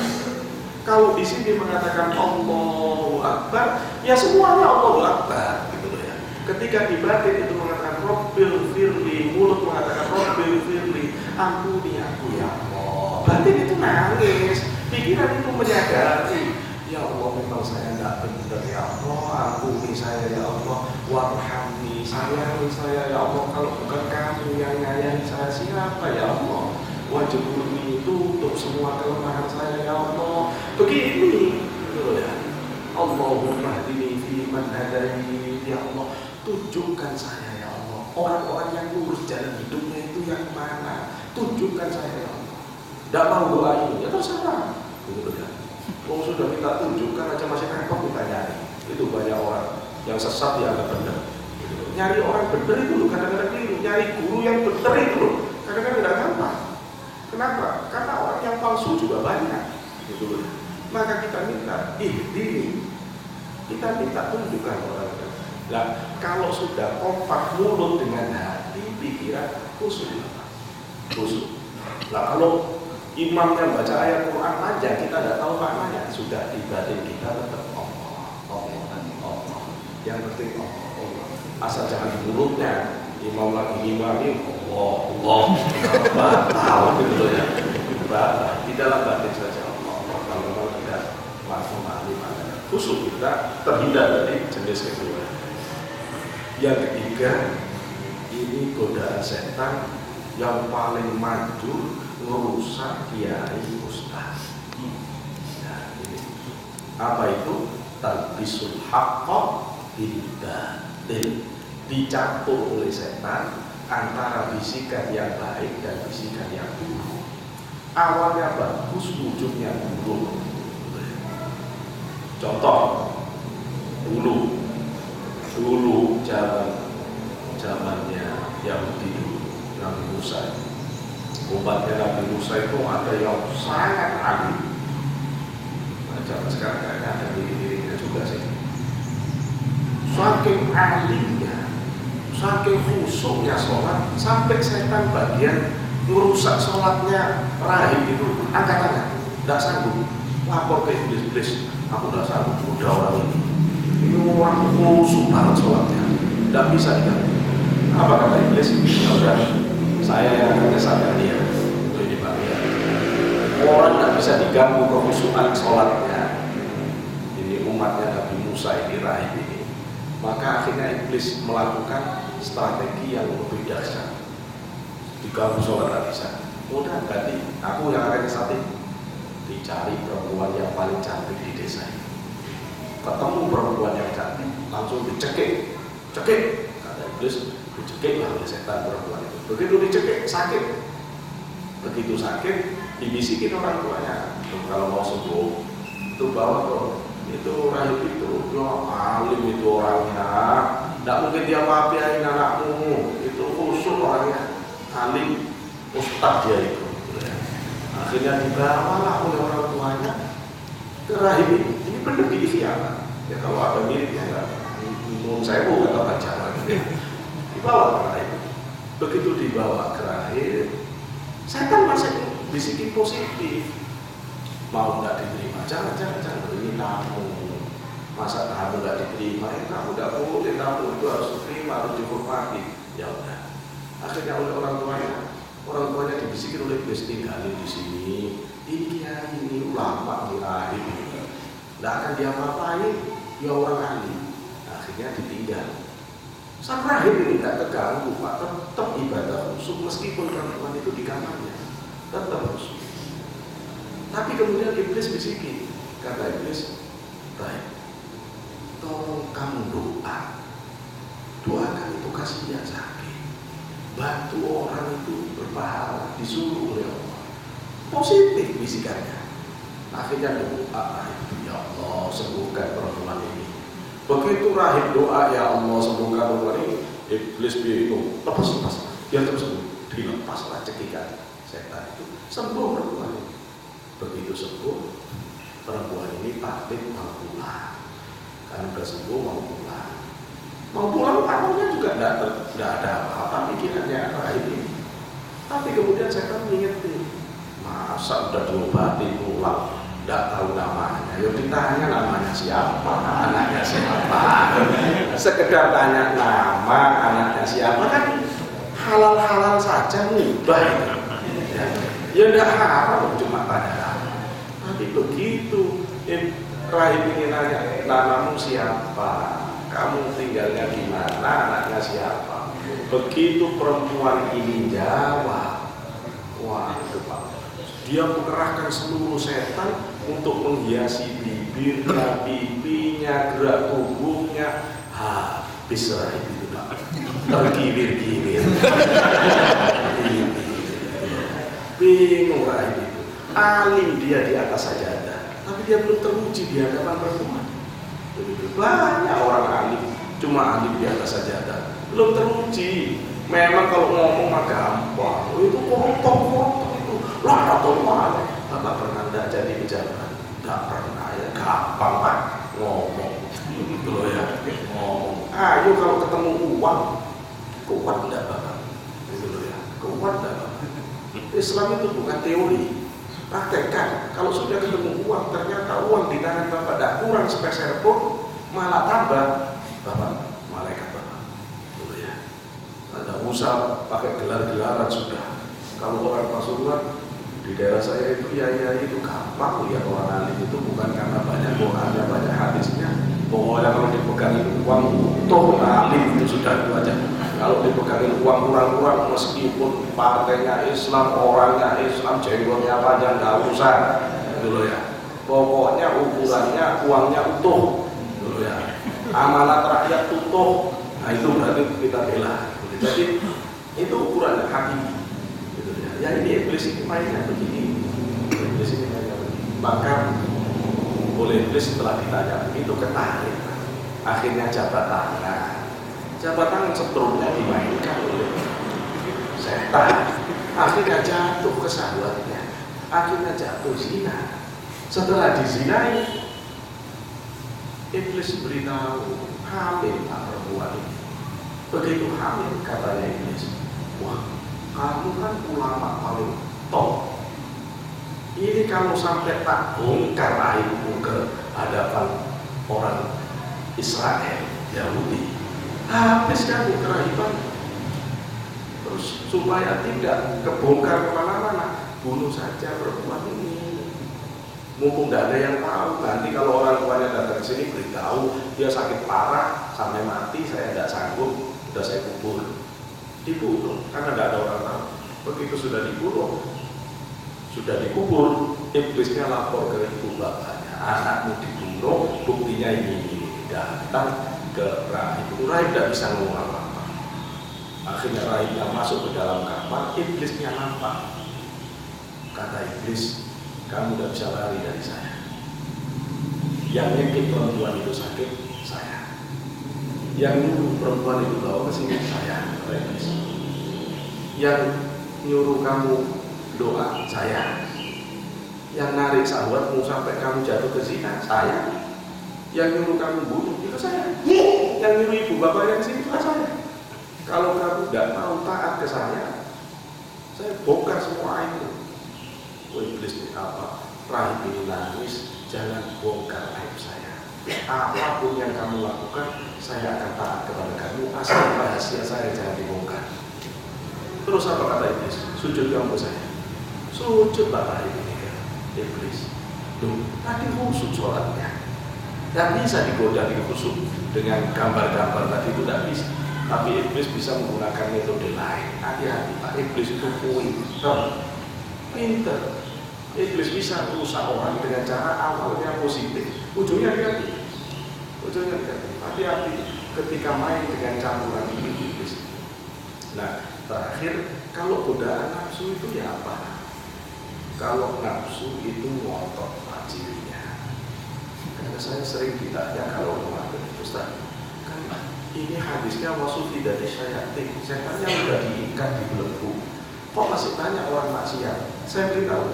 Kalau di sini mengatakan Allahu Akbar, ya semuanya Allahu Akbar, gitu loh ya. Ketika di batin itu mengatakan Rabbil firli, mulut mengatakan Rabbil firli, ampuni aku ya Allah. Batin itu nangis, pikiran itu menyadari. Ya Allah, memang saya tidak benar ya Allah, ampuni saya ya Allah, warhamni, sayangi saya ya Allah, kalau bukan kamu yang ngayahi saya siapa ya Allah, wajibuni, tutup semua kelemahan saya ya Allah. Begini gitu ya. Allahumma hdini fi man hadain, ya Allah, tunjukkan saya ya Allah, orang-orang yang lurus jalan hidupnya itu yang mana, tunjukkan saya ya Allah. Tidak mau doa ini, ya terserah gitu ya. Oh sudah kita tunjukkan aja masih repot kita nyari. Itu banyak orang yang sesat dianggap benar. Nyari orang benar itu loh kadang-kadang keliru. Nyari guru yang benar itu loh kadang-kadang tidak gampang. Kenapa? Karena orang yang palsu juga banyak. Gitu loh. Maka kita minta diri, kita minta tunjukkan orang benar. Nah kalau sudah kompak mulut dengan hati, pikiran khusyuk. Nah kalau imamnya baca ayat Quran aja kita tidak tahu maknanya, sudah di batin kita tetap Allah. Yang penting Allah. Asal jangan di mulutnya imam lagi imamin Allah tahu gitu ya. Di dalam batin saja Allah. Kalau memang tidak langsung memahami maknanya, khusyuk kita terhindar dari jenis kedua. Yang ketiga, ini godaan setan yang paling maju merusak kiai ustaz. Nah, ini. Apa itu? Talbisul haqqa bil batil. Dicampur oleh setan antara bisikan yang baik dan bisikan yang buruk. Awalnya bagus, ujungnya buruk. Contoh, dulu zamannya Yahudi, Nabi Musa. Umatnya Nabi Musa itu ada yang sangat alim. Nah, zaman sekarang kayaknya ada diri-dirinya juga sih. Saking alimnya, saking khusyuknya sholat, sampai setan bagian merusak sholatnya rahim itu angkat tangan, tidak sanggup. Lapor ke iblis, aku tidak sanggup, udah orang ini. Ini orang khusyuk banget sholatnya, tidak bisa diganggu. Apa kata iblis? Sudah. Saya yang akan kesadaran dia. Itu ini Pak ya. Orang tidak bisa diganggu kekhusyukan sholatnya. Ini umatnya Nabi Musa ini rahim ini. Maka akhirnya iblis melakukan strategi yang lebih dahsyat. Diganggu sholat tidak bisa. Udah ganti. Aku yang akan kesati. Dicari perempuan yang paling cantik di desa ini. Ketemu perempuan yang cantik, langsung dicekik. Kata iblis, dicekik lah oleh setan perempuan itu. Begitu dicekik, sakit. Begitu sakit, dibisikin orang tuanya. Kalau mau sembuh, itu bawa ke Itu rahib itu, ya alim itu orangnya, tidak mungkin dia maafin anakmu, itu khusus orangnya, alim, ustaz dia itu. Akhirnya dibawalah oleh orang tuanya ke rahib ini benar diikhtiarkan. Ya kalau ada miripnya ya, menurut saya bukan kata baca lagi. Dibawa ke rahib. Begitu dibawa ke rahib, setan masih bisikin positif. Mau nggak diterima? Jangan ini tamu. Masa kamu nggak diterima? Kamu nggak boleh, tamu itu harus diterima, harus dihormati. Ya udah. Akhirnya oleh orang tuanya dibisikin oleh iblis, tinggalin di sini. Ini kiai, ini ulama, ini rahib. Nggak akan dia ngapain? Ya orang alim. Akhirnya ditinggal. Sang rahib ini nggak terganggu, Pak, tetap ibadah khusyuk meskipun perempuan itu di kamarnya, tetap khusyuk. Tapi kemudian iblis bisikin, kata iblis, baik, tolong kamu doakan itu kasihan sakit, bantu orang itu berpahala, disuruh oleh Allah. Positif bisikannya. Akhirnya doa, ya Allah sembuhkan perempuan ini. Begitu rahib doa, ya Allah sembuhkan perempuan ini, iblis bingung, lepas, dia terus sembuh, dilepaslah cekikan setan itu, sembuh perempuan ini. Begitu sembuh, perempuan ini pamit mau pulang. Kan udah sembuh mau pulang. Mau pulang tamunya juga tidak ada apa-apa pikirannya rahib ini. Tapi kemudian setan mengingetin, masa udah diobati pulang, tidak tahu namanya. Yuk ditanya namanya siapa, anaknya siapa. Sekedar tanya nama, anaknya siapa kan halal-halal saja mudah. Ya tidak haram cuma tanya nama. Tapi begitu rahib ini nanya, namamu siapa? Kamu tinggalnya di mana? Anaknya siapa? Begitu perempuan ini jawab, wah itu Pak, dia mengerahkan seluruh setan untuk menghiasi bibirnya, pipinya, gerak tubuhnya, habis rahib itu Pak, tergilir-gilir. Bingung rahib itu. Alim dia di atas sajadah, tapi dia belum teruji di hadapan perempuan. Banyak orang alim, cuma alim di atas sajadah, belum teruji. Memang kalau ngomong mah gampang, itu koruptor itu, laratul mal. Bapak pernah tidak jadi pejabat? Tidak pernah ya, gampang Pak ngomong, gitu loh ya, ngomong. Ayo kalau ketemu uang, kuat tidak Bapak? Gitu loh ya, kuat tidak Bapak? Islam itu bukan teori. Praktekkan, kalau sudah ketemu uang, ternyata uang di tangan Bapak tidak kurang sepeser pun, malah tambah, Bapak, malaikat Bapak. Dulu ya, ada usah pakai gelar-gelaran sudah. Kalau orang Pasuruan di daerah saya itu, ya itu gampang lihat orang alim itu bukan karena banyak Qurannya, banyak hadisnya. Pokoknya kalau dipegangin uang utuh alim itu sudah itu aja. Kalau dipegangin uang kurang-kurang meskipun partainya Islam, orangnya Islam, jenggotnya panjang, nggak usah dulu ya. Pokoknya ukurannya uangnya utuh dulu ya. Amanat rakyat utuh. Nah itu berarti kita bela. Jadi itu ukurannya hakiki. Gitu ya. Ya ini iblis ini mainnya begini. Iblis ini mainnya begini. Maka oleh iblis setelah ditanya begitu ketarik. Akhirnya jabat tangan. Jabat tangan seterusnya dimainkan oleh setan. Akhirnya jatuh ke sahabatnya. Akhirnya jatuh zina. Setelah dizinai, iblis beritahu hamil tak perempuan ini. Begitu hamil katanya iblis, wah kamu kan ulama paling top. Ini kalau sampai tak bongkar aibmu ke hadapan orang Israel, Yahudi, habis kamu kerahiban. Terus supaya tidak kebongkar kemana-mana, bunuh saja perempuan ini. Mumpung tidak ada yang tahu, nanti kalau orang tuanya datang ke sini beritahu dia sakit parah sampai mati, saya tidak sanggup, sudah saya kubur. Dibunuh karena tidak ada orang tahu. Begitu sudah dibunuh, sudah dikubur, iblisnya lapor ke ibu bapaknya, anakmu dibunuh, buktinya ini datang ke rahib. Rahib tidak bisa ngomong apa-apa. Akhirnya rahibnya masuk ke dalam kamar, iblisnya nampak. Kata iblis, kamu tidak bisa lari dari saya. Yang nyekip perempuan itu sakit, saya. Yang nyuruh perempuan itu bawa ke sini, saya. Yang nyuruh kamu doa, saya. Yang narik syahwatmu sampai kamu jatuh ke zina, saya. Yang nyuruh kamu bunuh, itu saya. Yang nyuruh ibu bapak yang sini, itu saya. Kalau kamu tidak mau taat ke saya bongkar semua itu. Iblis ini apa? Rahim ini nangis, jangan bongkar aib saya. Apapun yang kamu lakukan, saya akan taat kepada kamu, asal rahasia saya jangan dibongkar. Terus apa kata iblis? Sujud kamu ke saya. Sujudlah rahim ini ke iblis. Duh, tadi khusyuk sholatnya. Tidak bisa digoda di khusyuk dengan gambar-gambar tadi, itu tidak bisa. Tapi iblis bisa menggunakan metode lain. Hati-hati Pak, iblis itu pinter. Iblis bisa merusak orang dengan cara awalnya positif, ujungnya negatif. Hati-hati ketika main dengan campuran iblis. Nah, terakhir, kalau godaan nafsu itu ya apa? Kalau nafsu itu ngotot cirinya. Karena saya sering ditanya kalau kemarin, Ustaz, kan ini hadisnya wasufi dari syayatin, setannya sudah diikat di belenggu. Kok masih banyak orang maksiat? Saya beritahu,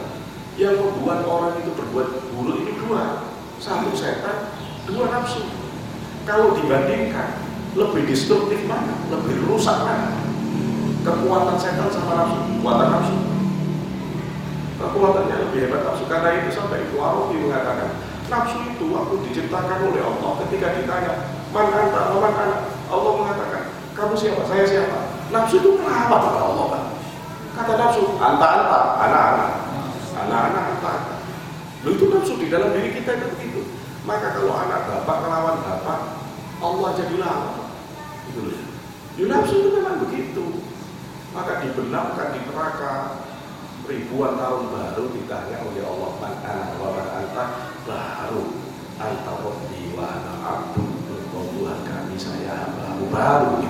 yang membuat orang itu berbuat buruk itu dua. Satu setan, dua nafsu. Kalau dibandingkan, lebih destruktif mana? Lebih rusak mana? Kekuatan setan sama nafsu, kekuatan nafsu. Kekuatannya lebih hebat nafsu. Karena itu sampai Al-Arabi mengatakan, nafsu itu waktu diciptakan oleh Allah, ketika ditanya, man anta, man ana, Allah mengatakan, kamu siapa? Saya siapa? Nafsu itu melawat kepada Allah, Pak. Kata nafsu, anta, anak-anak. Anak-anak anta. Lalu itu nafsu di dalam diri kita itu begitu. Maka kalau anak bapak melawan bapak, Allah jadi lawan. Itu loh. Ya, nafsu itu memang begitu. Maka dibenamkan di neraka ribuan tahun baru ditanya oleh Allah, man ana wa man anta, baru anta rabbi wa ana abdu. Tuhan kami, saya hamba baru.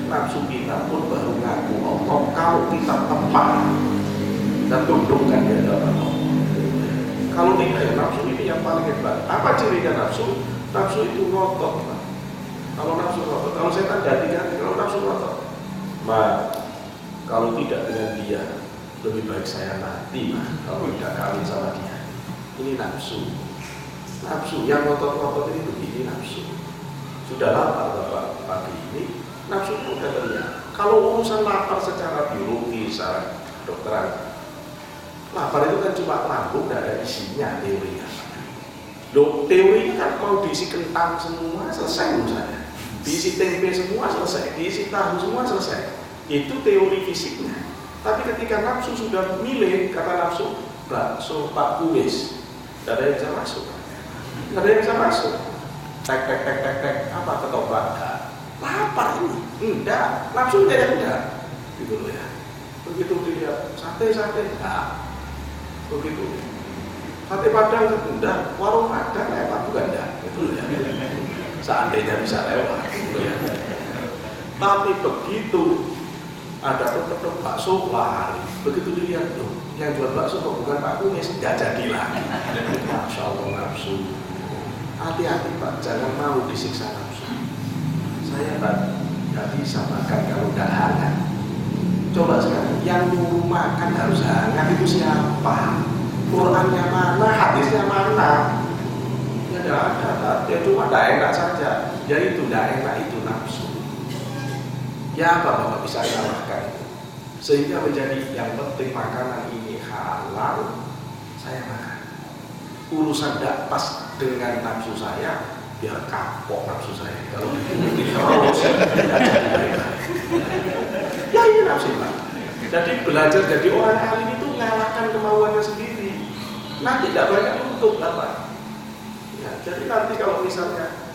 Nafsu kita pun baru ngaku Allah kalau kita tepat dan tundukkan di hadapan Allah. Kalau tidak, ya nafsu ini yang paling hebat. Apa cirinya nafsu? Nafsu itu ngotot. Kalau nafsu ngotot, kalau setan ganti-ganti, kalau nafsu ngotot. Kalau tidak dengan dia, lebih baik saya mati, kalau tidak kawin sama dia. Ini nafsu. Nafsu yang ngotot-ngotot ini begini nafsu. Sudah lapar Bapak pagi ini, nafsu itu udah terlihat. Kalau urusan lapar secara biologi, secara dokteran, lapar itu kan cuma lambung, tidak ada isinya teorinya. Teorinya kan mau diisi kentang semua, selesai urusannya. Diisi tempe semua, selesai. Diisi tahu semua, selesai. Itu teori fisiknya. Tapi ketika nafsu sudah milih, kata nafsu, bakso Pak Kumis, tidak ada yang bisa masuk. Tidak ada yang bisa masuk. Tek, apa ketoprak? Lapar ini? Enggak, nafsunya ya enggak. Gitu loh ya. Begitu dilihat sate, enggak. Begitu sate Padang enggak, warung Padang lewat juga enggak. Gitu loh ya. Seandainya bisa lewat. Gitu ya. Tapi begitu ada tetap bakso lari. Begitu dilihat tuh, yang jual bakso kok bukan Pak Kumis, enggak jadi lagi. Masya Allah nafsu. Hati-hati Pak, jangan mau disiksa nafsu. Saya Pak, nggak bisa makan kalau nggak hangat. Coba sekarang, yang nyuruh makan harus hangat itu siapa? Qurannya mana? Hadisnya mana? Ya nggak ada, ya cuma nggak enak saja. Ya itu nggak enak itu nafsu. Ya apa Bapak bisa kalahkan itu? Sehingga menjadi yang penting makanan ini halal, saya makan. Urusan tidak pas dengan nafsu saya, biar kapok nafsu saya. Kalau dituruti terus, tidak jadi baik-baik. Ya ini nafsu Pak. Jadi belajar jadi orang alim itu mengalahkan kemauannya sendiri. Nanti tidak banyak untuk Bapak. Ya, jadi nanti kalau misalnya,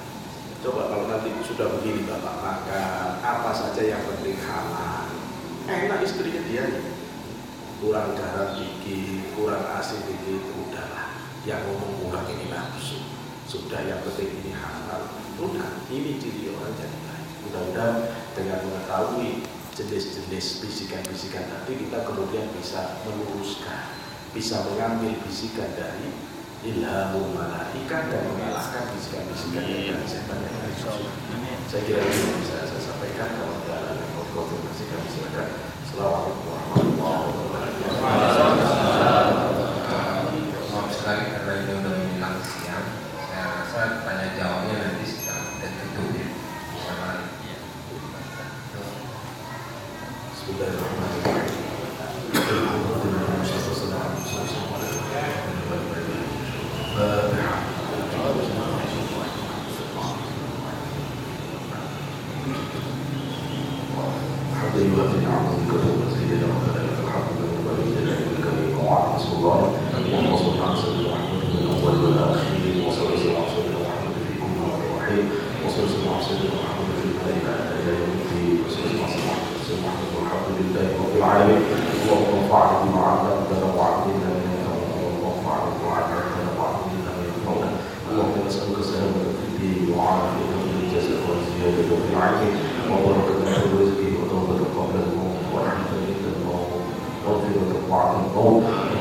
coba kalau nanti sudah begini Bapak makan apa saja yang penting halal. Enak istrinya dia, kurang garam dikit, kurang asin dikit, udahlah. Yang ngomong kurang ini nafsu. Sudah yang penting ini halal. Udah, ini ciri orang jadi baik. Mudah-mudahan dengan mengetahui jenis-jenis bisikan-bisikan tadi kita kemudian bisa meluruskan, bisa mengambil bisikan dari ilhamul malaikah dan mengalahkan bisikan-bisikan dari setan yang dari susu. Saya kira ini yang bisa saya sampaikan. Kalau tidak ada konfirmasi kami silakan. Assalamualaikum warahmatullahi wabarakatuh. Maaf sekali karena ini udah menjelang siang. Saya rasa tanya jawabnya nanti sedang tertutup ya. Bismillahirrahmanirrahim.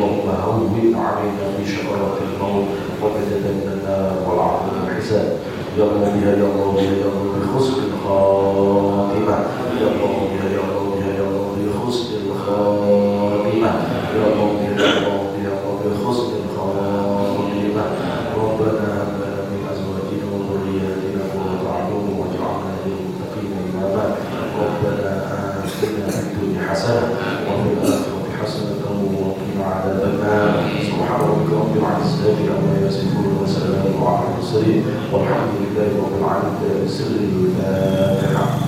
اللهم هون علينا في شقرة الموت وبددا من النار والعرض من الحساب يا الله بها يا الله بها يا الله بحسن الخاتمة يا الله بها يا الله بها يا الله بحسن الخاتمة يا الله بها يا الله بها يا الله بحسن الخاتمة ربنا هب لنا من أزواجنا وذرياتنا قرة أعين واجعلنا للمتقين إماما ربنا آتنا في الدنيا حسنة وفي الآخرة حسنة وقنا عذاب النار سبحان ربك رب العزة عما يصفون وسلام على المرسلين والحمد لله رب العالمين. سر الفاتحة.